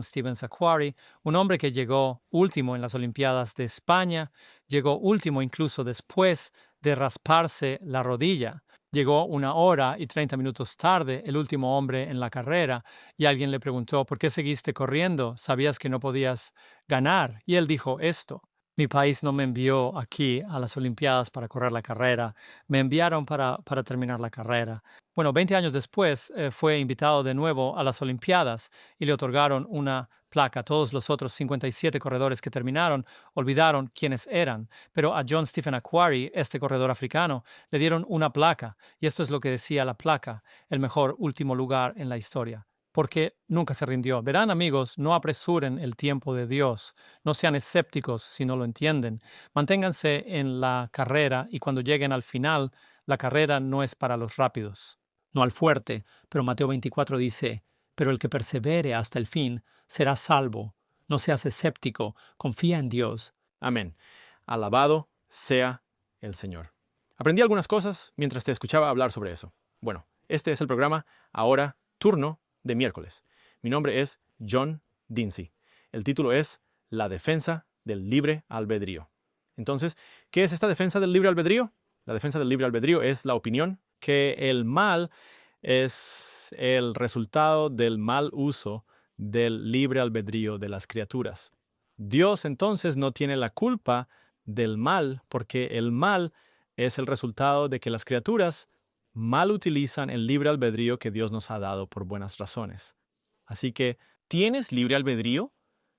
Stevens Akhwari, un hombre que llegó último en las Olimpiadas de España, llegó último incluso después de rasparse la rodilla. Llegó 1 hora y 30 minutos tarde, el último hombre en la carrera, y alguien le preguntó, ¿por qué seguiste corriendo? ¿Sabías que no podías ganar? Y él dijo esto. Mi país no me envió aquí a las Olimpiadas para correr la carrera, me enviaron para terminar la carrera. Bueno, 20 años después fue invitado de nuevo a las Olimpiadas y le otorgaron una placa. Todos los otros 57 corredores que terminaron olvidaron quiénes eran, pero a John Stephen Akhwari, este corredor africano, le dieron una placa, y esto es lo que decía la placa: el mejor último lugar en la historia, porque nunca se rindió. Verán, amigos, no apresuren el tiempo de Dios, no sean escépticos si no lo entienden. Manténganse en la carrera, y cuando lleguen al final, la carrera no es para los rápidos, no al fuerte, pero Mateo 24 dice, pero el que persevere hasta el fin será salvo. No seas escéptico, confía en Dios.
Amén. Alabado sea el Señor. Aprendí algunas cosas mientras te escuchaba hablar sobre eso. Bueno, este es el programa Ahora Turno de miércoles. Mi nombre es John Dinsey. El título es La defensa del libre albedrío. Entonces, ¿qué es esta defensa del libre albedrío? La defensa del libre albedrío es la opinión que el mal es el resultado del mal uso del libre albedrío de las criaturas. Dios entonces no tiene la culpa del mal, porque el mal es el resultado de que las criaturas mal utilizan el libre albedrío que Dios nos ha dado por buenas razones. Así que, ¿tienes libre albedrío?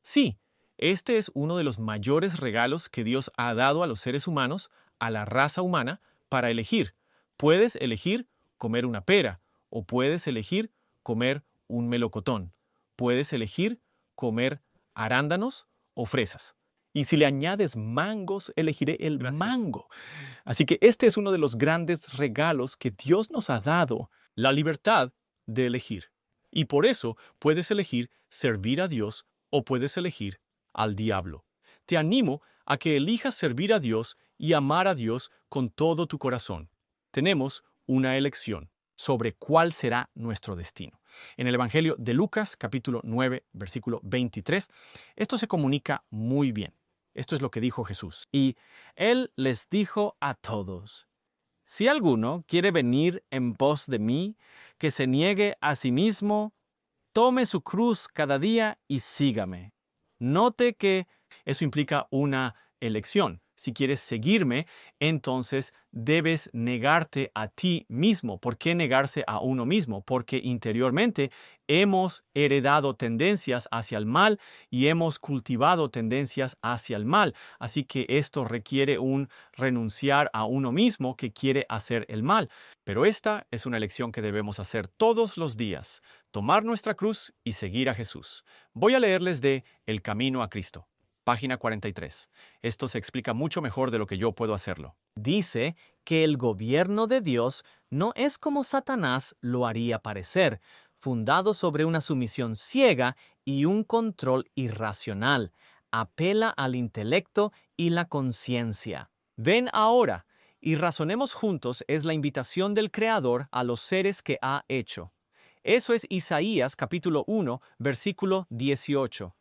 Sí, este es uno de los mayores regalos que Dios ha dado a los seres humanos, a la raza humana, para elegir. Puedes elegir comer una pera, o puedes elegir comer un melocotón. Puedes elegir comer arándanos o fresas. Y si le añades mangos, elegiré el mango. Así que este es uno de los grandes regalos que Dios nos ha dado, la libertad de elegir. Y por eso puedes elegir servir a Dios o puedes elegir al diablo. Te animo a que elijas servir a Dios y amar a Dios con todo tu corazón. Tenemos una elección sobre cuál será nuestro destino. En el Evangelio de Lucas, capítulo 9, versículo 23, esto se comunica muy bien. Esto es lo que dijo Jesús. Y Él les dijo a todos, si alguno quiere venir en pos de mí, que se niegue a sí mismo, tome su cruz cada día y sígame. Note que eso implica una elección. Si quieres seguirme, entonces debes negarte a ti mismo. ¿Por qué negarse a uno mismo? Porque interiormente hemos heredado tendencias hacia el mal y hemos cultivado tendencias hacia el mal. Así que esto requiere un renunciar a uno mismo que quiere hacer el mal. Pero esta es una elección que debemos hacer todos los días. Tomar nuestra cruz y seguir a Jesús. Voy a leerles de El Camino a Cristo. Página 43. Esto se explica mucho mejor de lo que yo puedo hacerlo.
Dice que el gobierno de Dios no es como Satanás lo haría parecer, fundado sobre una sumisión ciega y un control irracional. Apela al intelecto y la conciencia.
Ven ahora y razonemos juntos es la invitación del Creador a los seres que ha hecho. Eso es Isaías capítulo 1, versículo 18.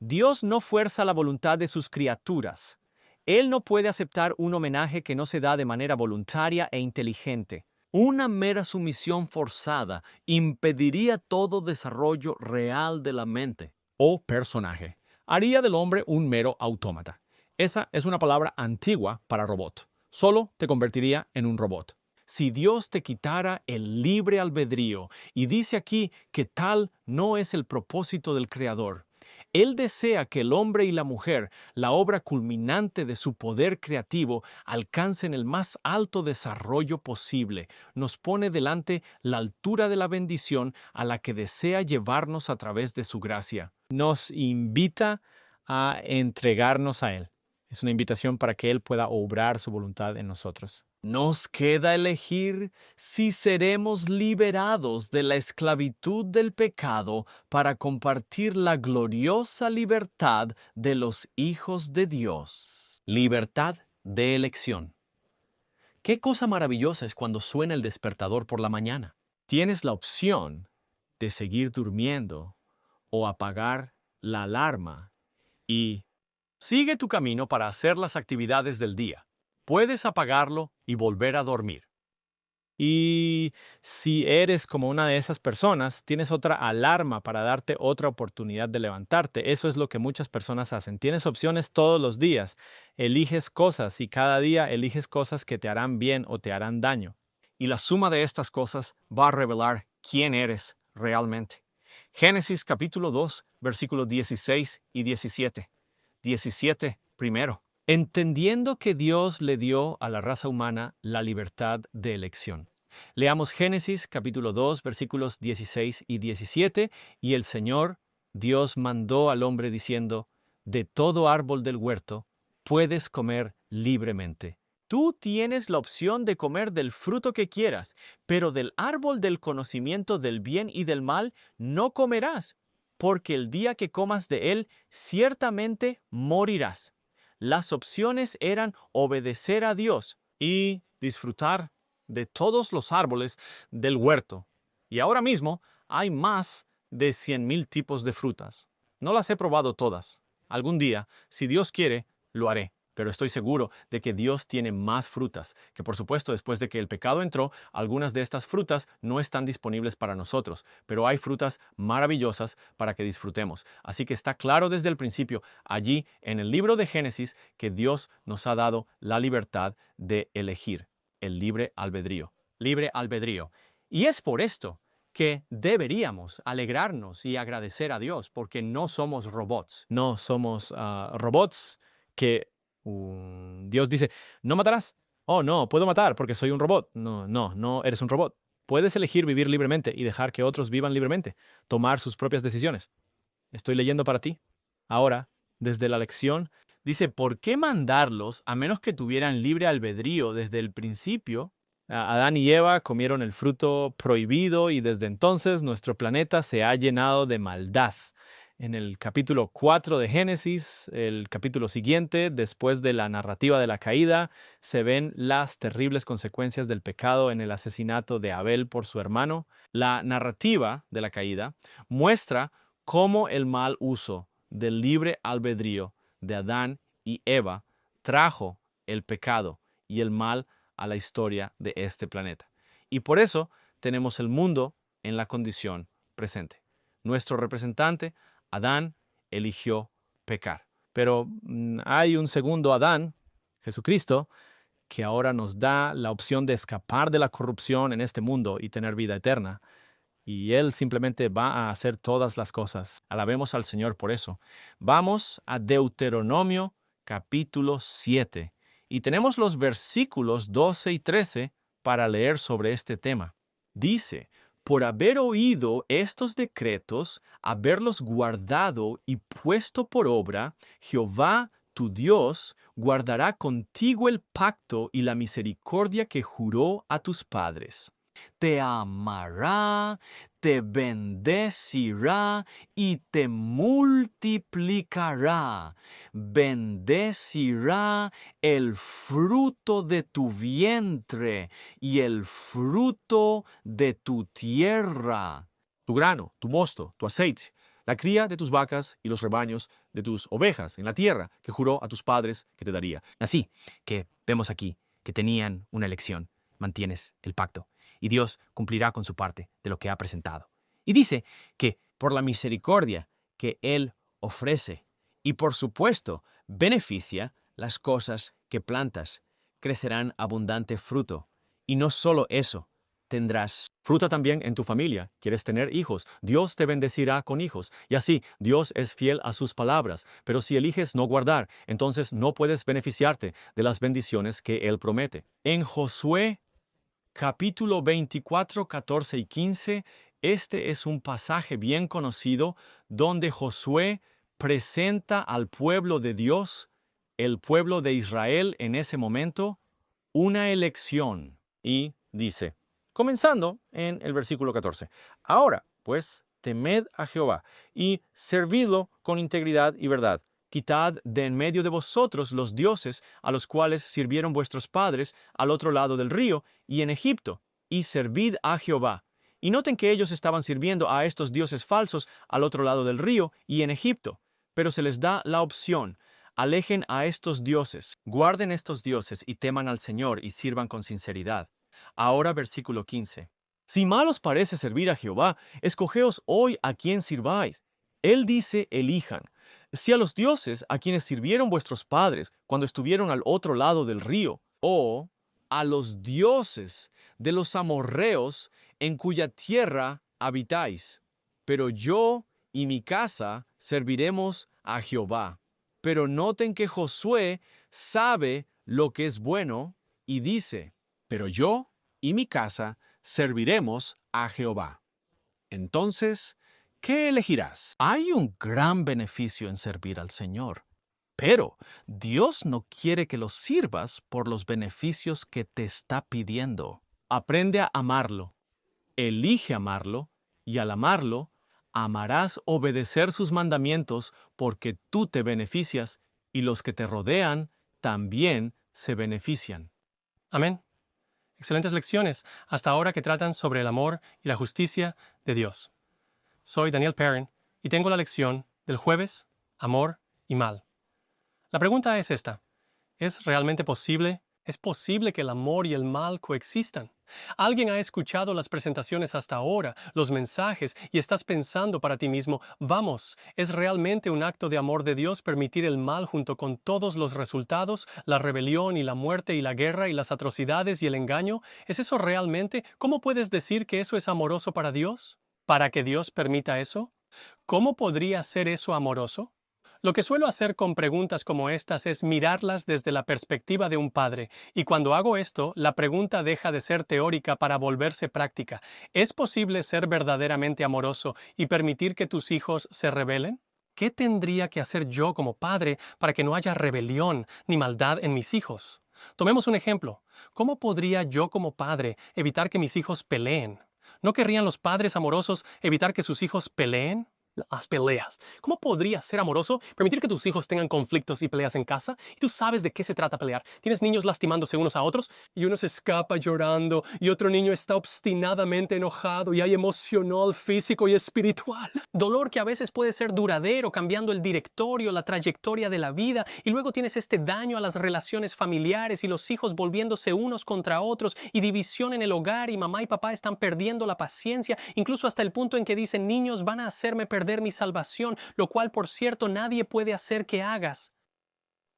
Dios no fuerza la voluntad de sus criaturas. Él no puede aceptar un homenaje que no se da de manera voluntaria e inteligente.
Una mera sumisión forzada impediría todo desarrollo real de la mente.
O personaje. Haría del hombre un mero autómata. Esa es una palabra antigua para robot. Solo te convertiría en un robot. Si Dios te quitara el libre albedrío, y dice aquí que tal no es el propósito del Creador, Él desea que el hombre y la mujer, la obra culminante de su poder creativo, alcancen el más alto desarrollo posible. Nos pone delante la altura de la bendición a la que desea llevarnos a través de su gracia.
Nos invita a entregarnos a Él.
Es una invitación para que Él pueda obrar su voluntad en nosotros.
Nos queda elegir si seremos liberados de la esclavitud del pecado para compartir la gloriosa libertad de los hijos de Dios. Libertad de elección. Qué cosa maravillosa es cuando suena el despertador por la mañana. Tienes la opción de seguir durmiendo o apagar la alarma y sigue tu camino para hacer las actividades del día. Puedes apagarlo y volver a dormir.
Y si eres como una de esas personas, tienes otra alarma para darte otra oportunidad de levantarte. Eso es lo que muchas personas hacen. Tienes opciones todos los días. Eliges cosas y cada día eliges cosas que te harán bien o te harán daño.
Y la suma de estas cosas va a revelar quién eres realmente. Génesis capítulo 2, versículos 16 y 17. 17 primero. Entendiendo que Dios le dio a la raza humana la libertad de elección. Leamos Génesis capítulo 2, versículos 16 y 17, y el Señor, Dios, mandó al hombre diciendo, de todo árbol del huerto puedes comer libremente. Tú tienes la opción de comer del fruto que quieras, pero del árbol del conocimiento del bien y del mal no comerás, porque el día que comas de él, ciertamente morirás. Las opciones eran obedecer a Dios y disfrutar de todos los árboles del huerto. Y ahora mismo hay más de 100,000 tipos de frutas. No las he probado todas. Algún día, si Dios quiere, lo haré. Pero estoy seguro de que Dios tiene más frutas, que por supuesto después de que el pecado entró, algunas de estas frutas no están disponibles para nosotros, pero hay frutas maravillosas para que disfrutemos. Así que está claro desde el principio, allí en el libro de Génesis, que Dios nos ha dado la libertad de elegir, el libre albedrío. Libre albedrío. Y es por esto que deberíamos alegrarnos y agradecer a Dios, porque no somos robots.
No somos robots que Dios dice, no matarás. Oh, no, puedo matar porque soy un robot. No eres un robot. Puedes elegir vivir libremente y dejar que otros vivan libremente, tomar sus propias decisiones. Estoy leyendo para ti. Ahora, desde la lección,
dice, ¿por qué mandarlos a menos que tuvieran libre albedrío desde el principio?
Adán y Eva comieron el fruto prohibido y desde entonces nuestro planeta se ha llenado de maldad. En el capítulo 4 de Génesis, el capítulo siguiente, después de la narrativa de la caída, se ven las terribles consecuencias del pecado en el asesinato de Abel por su hermano.
La narrativa de la caída muestra cómo el mal uso del libre albedrío de Adán y Eva trajo el pecado y el mal a la historia de este planeta. Y por eso tenemos el mundo en la condición presente. Nuestro representante, Adán, eligió pecar.
Pero hay un segundo Adán, Jesucristo, que ahora nos da la opción de escapar de la corrupción en este mundo y tener vida eterna. Y Él simplemente va a hacer todas las cosas.
Alabemos al Señor por eso. Vamos a Deuteronomio capítulo 7 y tenemos los versículos 12 y 13 para leer sobre este tema. Dice, por haber oído estos decretos, haberlos guardado y puesto por obra, Jehová tu Dios guardará contigo el pacto y la misericordia que juró a tus padres. Te amará, te bendecirá y te multiplicará. Bendecirá el fruto de tu vientre y el fruto de tu tierra. Tu grano, tu mosto, tu aceite, la cría de tus vacas y los rebaños de tus ovejas en la tierra que juró a tus padres que te daría. Así que vemos aquí que tenían una elección. Mantienes el pacto. Y Dios cumplirá con su parte de lo que ha presentado. Y dice que por la misericordia que Él ofrece y por supuesto beneficia las cosas que plantas, crecerán abundante fruto. Y no solo eso, tendrás fruta también en tu familia. ¿Quieres tener hijos? Dios te bendecirá con hijos. Y así, Dios es fiel a sus palabras. Pero si eliges no guardar, entonces no puedes beneficiarte de las bendiciones que Él promete. En Josué capítulo 24, 14 y 15, este es un pasaje bien conocido donde Josué presenta al pueblo de Dios
el pueblo de Israel en ese momento una elección. Y dice, comenzando en el versículo 14, ahora, pues, temed a Jehová y servidlo con integridad y verdad. Quitad de en medio de vosotros los dioses a los cuales sirvieron vuestros padres al otro lado del río y en Egipto, y servid a Jehová. Y noten que ellos estaban sirviendo a estos dioses falsos al otro lado del río y en Egipto, pero se les da la opción. Alejen a estos dioses, guarden estos dioses y teman al Señor y sirvan con sinceridad. Ahora versículo 15. Si mal os parece servir a Jehová, escogeos hoy a quién sirváis. Él dice, elijan. Si a los dioses a quienes sirvieron vuestros padres cuando estuvieron al otro lado del río, o a los dioses de los amorreos en cuya tierra habitáis. Pero yo y mi casa serviremos a Jehová. Pero noten que Josué sabe lo que es bueno y dice, pero yo y mi casa serviremos a Jehová. Entonces, ¿qué elegirás? Hay un gran beneficio en servir al Señor, pero Dios no quiere que lo sirvas por los beneficios que te está pidiendo. Aprende a amarlo, elige amarlo, y al amarlo, amarás obedecer sus mandamientos porque tú te beneficias y los que te rodean también se benefician.
Amén. Excelentes lecciones hasta ahora que tratan sobre el amor y la justicia de Dios. Soy Daniel Perrin y tengo la lección del jueves, amor y mal. La pregunta es esta: ¿es realmente posible? ¿Es posible que el amor y el mal coexistan? Alguien ha escuchado las presentaciones hasta ahora, los mensajes, y estás pensando para ti mismo, vamos, ¿es realmente un acto de amor de Dios permitir el mal junto con todos los resultados, la rebelión y la muerte y la guerra y las atrocidades y el engaño? ¿Es eso realmente? ¿Cómo puedes decir que eso es amoroso para Dios? ¿Para que Dios permita eso? ¿Cómo podría ser eso amoroso? Lo que suelo hacer con preguntas como estas es mirarlas desde la perspectiva de un padre, y cuando hago esto, la pregunta deja de ser teórica para volverse práctica. ¿Es posible ser verdaderamente amoroso y permitir que tus hijos se rebelen? ¿Qué tendría que hacer yo como padre para que no haya rebelión ni maldad en mis hijos? Tomemos un ejemplo. ¿Cómo podría yo como padre evitar que mis hijos peleen? ¿No querrían los padres amorosos evitar que sus hijos peleen? Las peleas. ¿Cómo podrías ser amoroso, permitir que tus hijos tengan conflictos y peleas en casa? Y tú sabes de qué se trata pelear. Tienes niños lastimándose unos a otros y uno se escapa llorando y otro niño está obstinadamente enojado y hay emocional, físico y espiritual. Dolor que a veces puede ser duradero, cambiando el directorio, la trayectoria de la vida, y luego tienes este daño a las relaciones familiares y los hijos volviéndose unos contra otros y división en el hogar y mamá y papá están perdiendo la paciencia, incluso hasta el punto en que dicen, niños van a hacerme perder mi salvación, lo cual, por cierto, nadie puede hacer que hagas.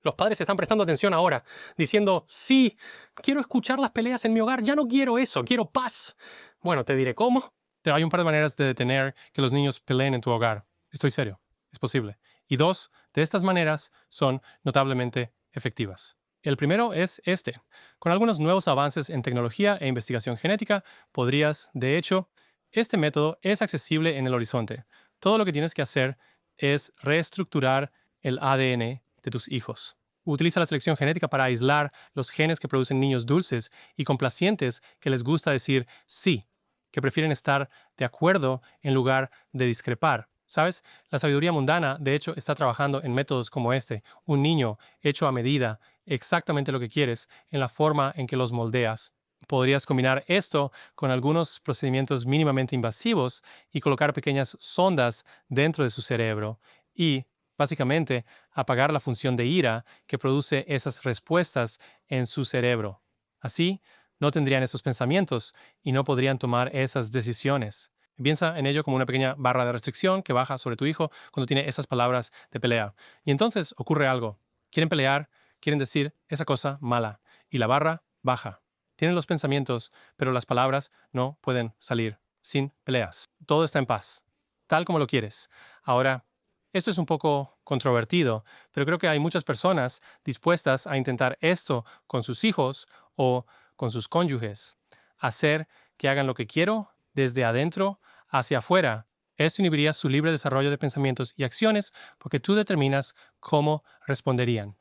Los padres están prestando atención ahora, diciendo, sí, quiero escuchar las peleas en mi hogar, ya no quiero eso, quiero paz. Bueno, te diré cómo. Hay un par de maneras de detener que los niños peleen en tu hogar. Estoy serio, es posible. Y 2 de estas maneras son notablemente efectivas. El primero es este. Con algunos nuevos avances en tecnología e investigación genética, podrías, de hecho, este método es accesible en el horizonte. Todo lo que tienes que hacer es reestructurar el ADN de tus hijos. Utiliza la selección genética para aislar los genes que producen niños dulces y complacientes que les gusta decir sí, que prefieren estar de acuerdo en lugar de discrepar. ¿Sabes? La sabiduría mundana, de hecho, está trabajando en métodos como este. Un niño hecho a medida, exactamente lo que quieres, en la forma en que los moldeas. Podrías combinar esto con algunos procedimientos mínimamente invasivos y colocar pequeñas sondas dentro de su cerebro y, básicamente, apagar la función de ira que produce esas respuestas en su cerebro. Así, no tendrían esos pensamientos y no podrían tomar esas decisiones. Piensa en ello como una pequeña barra de restricción que baja sobre tu hijo cuando tiene esas palabras de pelea. Y entonces ocurre algo. Quieren pelear, quieren decir esa cosa mala, y la barra baja. Tienen los pensamientos, pero las palabras no pueden salir sin peleas. Todo está en paz, tal como lo quieres. Ahora, esto es un poco controvertido, pero creo que hay muchas personas dispuestas a intentar esto con sus hijos o con sus cónyuges. Hacer que hagan lo que quiero desde adentro hacia afuera. Esto inhibiría su libre desarrollo de pensamientos y acciones porque tú determinas cómo responderían.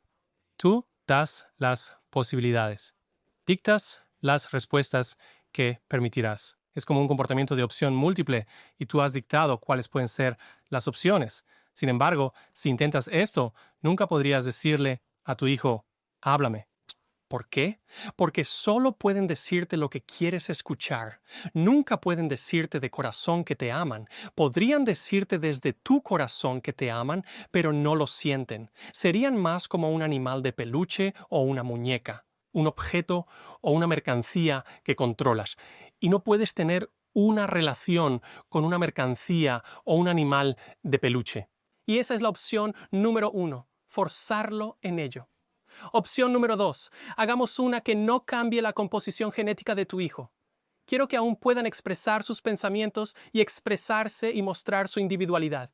Tú das las posibilidades. Dictas las respuestas que permitirás. Es como un comportamiento de opción múltiple y tú has dictado cuáles pueden ser las opciones. Sin embargo, si intentas esto, nunca podrías decirle a tu hijo, háblame. ¿Por qué? Porque solo pueden decirte lo que quieres escuchar. Nunca pueden decirte de corazón que te aman. Podrían decirte desde tu corazón que te aman, pero no lo sienten. Serían más como un animal de peluche o una muñeca, un objeto o una mercancía que controlas. Y no puedes tener una relación con una mercancía o un animal de peluche. Y esa es la opción número 1, forzarlo en ello. Opción número 2. Hagamos una que no cambie la composición genética de tu hijo. Quiero que aún puedan expresar sus pensamientos y expresarse y mostrar su individualidad.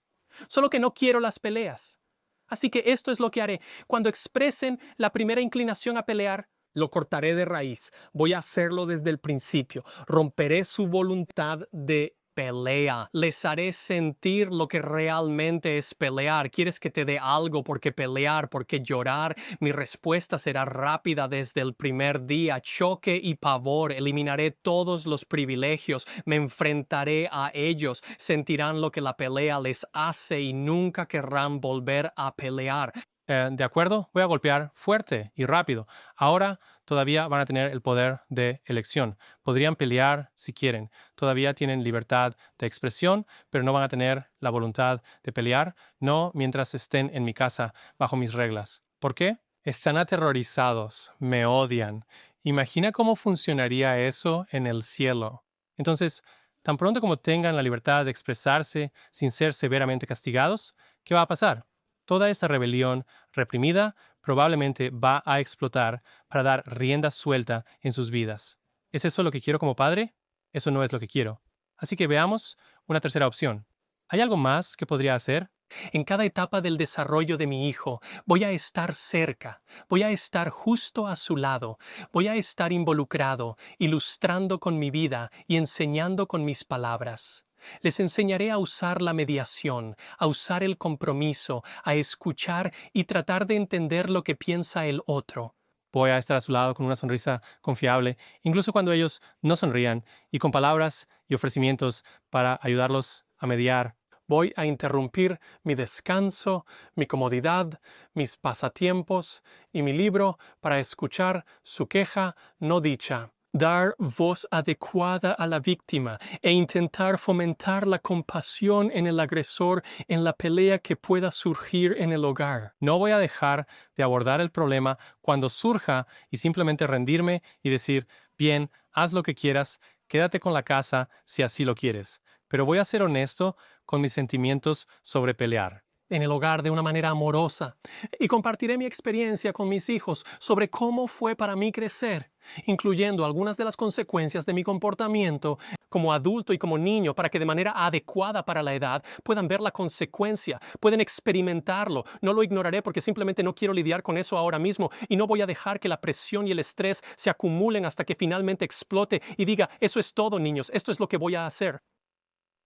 Solo que no quiero las peleas. Así que esto es lo que haré. Cuando expresen la primera inclinación a pelear, lo cortaré de raíz. Voy a hacerlo desde el principio. Romperé su voluntad de pelea. Les haré sentir lo que realmente es pelear. ¿Quieres que te dé algo porque pelear, porque llorar? Mi respuesta será rápida desde el primer día. Choque y pavor. Eliminaré todos los privilegios. Me enfrentaré a ellos. Sentirán lo que la pelea les hace y nunca querrán volver a pelear.
¿De acuerdo? Voy a golpear fuerte y rápido. Ahora todavía van a tener el poder de elección. Podrían pelear si quieren. Todavía tienen libertad de expresión, pero no van a tener la voluntad de pelear, no mientras estén en mi casa bajo mis reglas. ¿Por qué? Están aterrorizados, me odian. Imagina cómo funcionaría eso en el cielo. Entonces, tan pronto como tengan la libertad de expresarse sin ser severamente castigados, ¿qué va a pasar? Toda esta rebelión reprimida probablemente va a explotar para dar rienda suelta en sus vidas. ¿Es eso lo que quiero como padre? Eso no es lo que quiero. Así que veamos una tercera opción. ¿Hay algo más que podría hacer?
En cada etapa del desarrollo de mi hijo, voy a estar cerca, voy a estar justo a su lado, voy a estar involucrado, ilustrando con mi vida y enseñando con mis palabras. Les enseñaré a usar la mediación, a usar el compromiso, a escuchar y tratar de entender lo que piensa el otro.
Voy a estar a su lado con una sonrisa confiable, incluso cuando ellos no sonrían, y con palabras y ofrecimientos para ayudarlos a mediar.
Voy a interrumpir mi descanso, mi comodidad, mis pasatiempos y mi libro para escuchar su queja no dicha. Dar voz adecuada a la víctima e intentar fomentar la compasión en el agresor en la pelea que pueda surgir en el hogar.
No voy a dejar de abordar el problema cuando surja y simplemente rendirme y decir, bien, haz lo que quieras, quédate con la casa si así lo quieres. Pero voy a ser honesto con mis sentimientos sobre pelear.
En el hogar de una manera amorosa y compartiré mi experiencia con mis hijos sobre cómo fue para mí crecer, incluyendo algunas de las consecuencias de mi comportamiento como adulto y como niño para que de manera adecuada para la edad puedan ver la consecuencia, pueden experimentarlo. No lo ignoraré porque simplemente no quiero lidiar con eso ahora mismo y no voy a dejar que la presión y el estrés se acumulen hasta que finalmente explote y diga, eso es todo, niños, esto es lo que voy a hacer.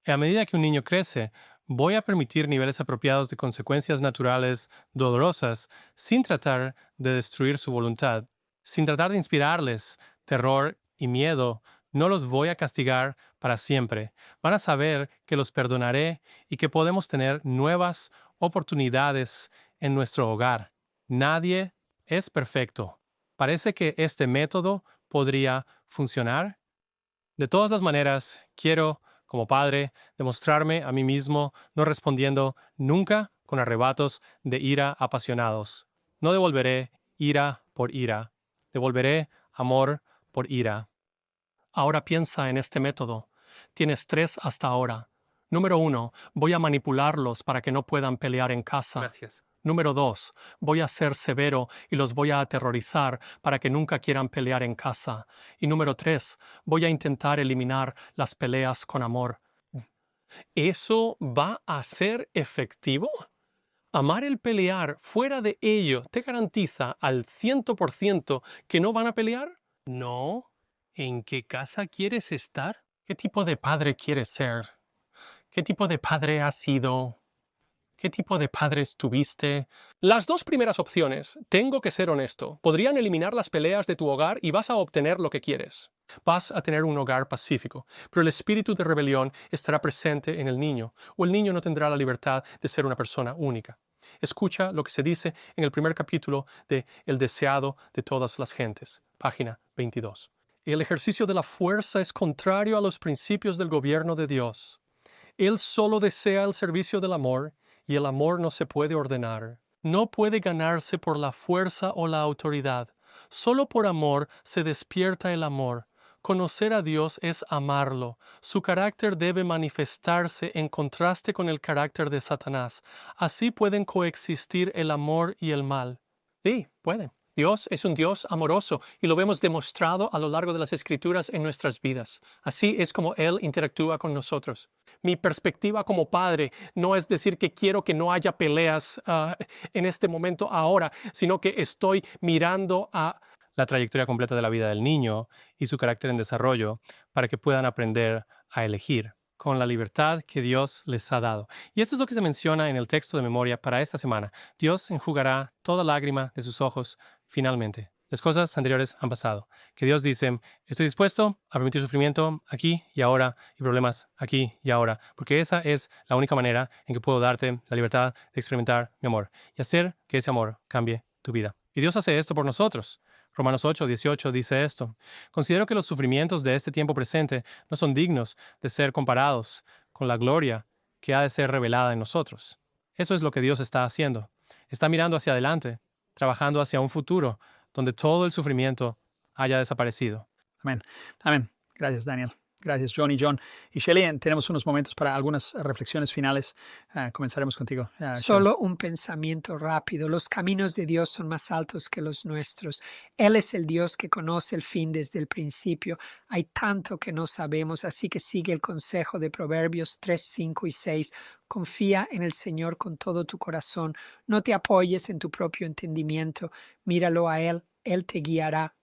A medida que un niño crece, voy a permitir niveles apropiados de consecuencias naturales dolorosas sin tratar de destruir su voluntad. Sin tratar de inspirarles terror y miedo, no los voy a castigar para siempre. Van a saber que los perdonaré y que podemos tener nuevas oportunidades en nuestro hogar. Nadie es perfecto. ¿Parece que este método podría funcionar? De todas las maneras, quiero como padre, demostrarme a mí mismo no respondiendo nunca con arrebatos de ira apasionados. No devolveré ira por ira, devolveré amor por ira.
Ahora piensa en este método. Tienes 3 hasta ahora. Número 1, voy a manipularlos para que no puedan pelear en casa.
Gracias.
Número 2, voy a ser severo y los voy a aterrorizar para que nunca quieran pelear en casa. Y número 3, voy a intentar eliminar las peleas con amor. ¿Eso va a ser efectivo? Amar el pelear fuera de ello te garantiza al 100% que no van a pelear. ¿No? ¿En qué casa quieres estar? ¿Qué tipo de padre quieres ser? ¿Qué tipo de padre has sido? ¿Qué tipo de padres tuviste? Las dos primeras opciones, tengo que ser honesto, podrían eliminar las peleas de tu hogar y vas a obtener lo que quieres. Vas a tener un hogar pacífico, pero el espíritu de rebelión estará presente en el niño, o el niño no tendrá la libertad de ser una persona única. Escucha lo que se dice en el primer capítulo de El deseado de todas las gentes, página 22. El ejercicio de la fuerza es contrario a los principios del gobierno de Dios. Él solo desea el servicio del amor, y el amor no se puede ordenar. No puede ganarse por la fuerza o la autoridad. Solo por amor se despierta el amor. Conocer a Dios es amarlo. Su carácter debe manifestarse en contraste con el carácter de Satanás. Así pueden coexistir el amor y el mal. Sí, pueden. Dios es un Dios amoroso y lo vemos demostrado a lo largo de las Escrituras en nuestras vidas. Así es como Él interactúa con nosotros. Mi perspectiva como padre no es decir que quiero que no haya peleas en este momento ahora, sino que estoy mirando a
la trayectoria completa de la vida del niño y su carácter en desarrollo para que puedan aprender a elegir con la libertad que Dios les ha dado. Y esto es lo que se menciona en el texto de memoria para esta semana. Dios enjugará toda lágrima de sus ojos finalmente. Las cosas anteriores han pasado. Que Dios dice, estoy dispuesto a permitir sufrimiento aquí y ahora y problemas aquí y ahora, porque esa es la única manera en que puedo darte la libertad de experimentar mi amor y hacer que ese amor cambie tu vida. Y Dios hace esto por nosotros. Romanos 8:18 dice esto. Considero que los sufrimientos de este tiempo presente no son dignos de ser comparados con la gloria que ha de ser revelada en nosotros. Eso es lo que Dios está haciendo. Está mirando hacia adelante, trabajando hacia un futuro donde todo el sufrimiento haya desaparecido.
Amén. Amén. Gracias, Daniel. Gracias, John y John. Y Shelley, tenemos unos momentos para algunas reflexiones finales. Comenzaremos contigo.
Solo un pensamiento rápido. Los caminos de Dios son más altos que los nuestros. Él es el Dios que conoce el fin desde el principio. Hay tanto que no sabemos, así que sigue el consejo de Proverbios 3, 5 y 6. Confía en el Señor con todo tu corazón. No te apoyes en tu propio entendimiento. Míralo a Él. Él te guiará.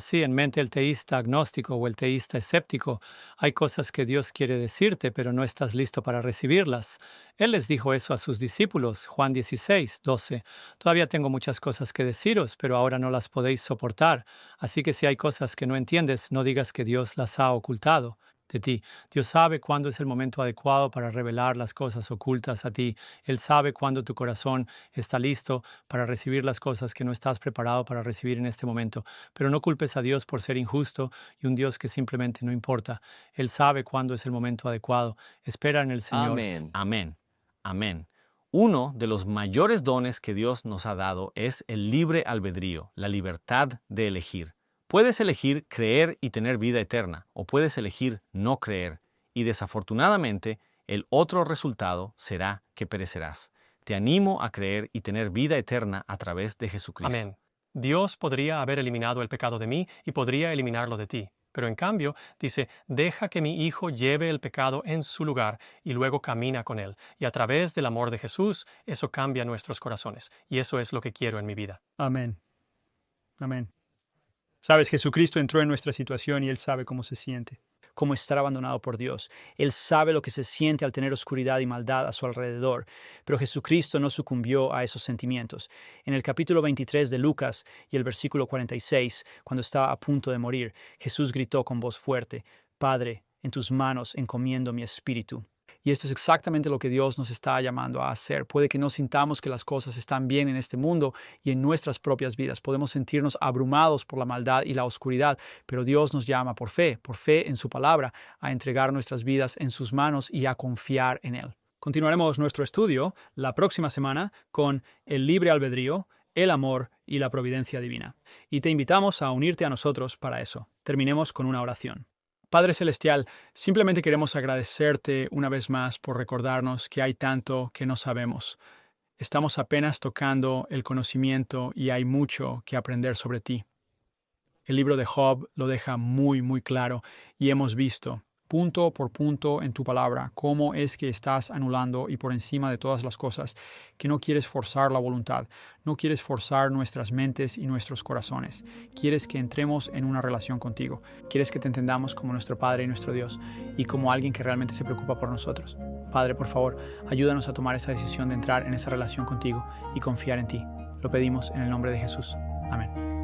Sí, en mente el teísta agnóstico o el teísta escéptico, hay cosas que Dios quiere decirte, pero no estás listo para recibirlas. Él les dijo eso a sus discípulos, Juan 16:12. Todavía tengo muchas cosas que deciros, pero ahora no las podéis soportar. Así que si hay cosas que no entiendes, no digas que Dios las ha ocultado de ti. Dios sabe cuándo es el momento adecuado para revelar las cosas ocultas a ti. Él sabe cuándo tu corazón está listo para recibir las cosas que no estás preparado para recibir en este momento. Pero no culpes a Dios por ser injusto y un Dios que simplemente no importa. Él sabe cuándo es el momento adecuado. Espera en el Señor.
Amén. Amén. Amén. Uno de los mayores dones que Dios nos ha dado es el libre albedrío, la libertad de elegir. Puedes elegir creer y tener vida eterna, o puedes elegir no creer, y desafortunadamente el otro resultado será que perecerás. Te animo a creer y tener vida eterna a través de Jesucristo.
Amén. Dios podría haber eliminado el pecado de mí y podría eliminarlo de ti. Pero en cambio, dice, deja que mi Hijo lleve el pecado en su lugar y luego camina con él. Y a través del amor de Jesús, eso cambia nuestros corazones. Y eso es lo que quiero en mi vida.
Amén. Amén. Sabes, Jesucristo entró en nuestra situación y Él sabe cómo se siente, cómo estar abandonado por Dios. Él sabe lo que se siente al tener oscuridad y maldad a su alrededor, pero Jesucristo no sucumbió a esos sentimientos. En el capítulo 23 de Lucas y el versículo 46, cuando estaba a punto de morir, Jesús gritó con voz fuerte, Padre, en tus manos encomiendo mi espíritu. Y esto es exactamente lo que Dios nos está llamando a hacer. Puede que no sintamos que las cosas están bien en este mundo y en nuestras propias vidas. Podemos sentirnos abrumados por la maldad y la oscuridad, pero Dios nos llama por fe en su palabra, a entregar nuestras vidas en sus manos y a confiar en Él. Continuaremos nuestro estudio la próxima semana con el libre albedrío, el amor y la providencia divina. Y te invitamos a unirte a nosotros para eso. Terminemos con una oración. Padre Celestial, simplemente queremos agradecerte una vez más por recordarnos que hay tanto que no sabemos. Estamos apenas tocando el conocimiento y hay mucho que aprender sobre ti. El libro de Job lo deja muy, muy claro y hemos visto, punto por punto en tu palabra, cómo es que estás anulando y por encima de todas las cosas, que no quieres forzar la voluntad, no quieres forzar nuestras mentes y nuestros corazones. Quieres que entremos en una relación contigo. Quieres que te entendamos como nuestro Padre y nuestro Dios y como alguien que realmente se preocupa por nosotros. Padre, por favor, ayúdanos a tomar esa decisión de entrar en esa relación contigo y confiar en ti. Lo pedimos en el nombre de Jesús. Amén.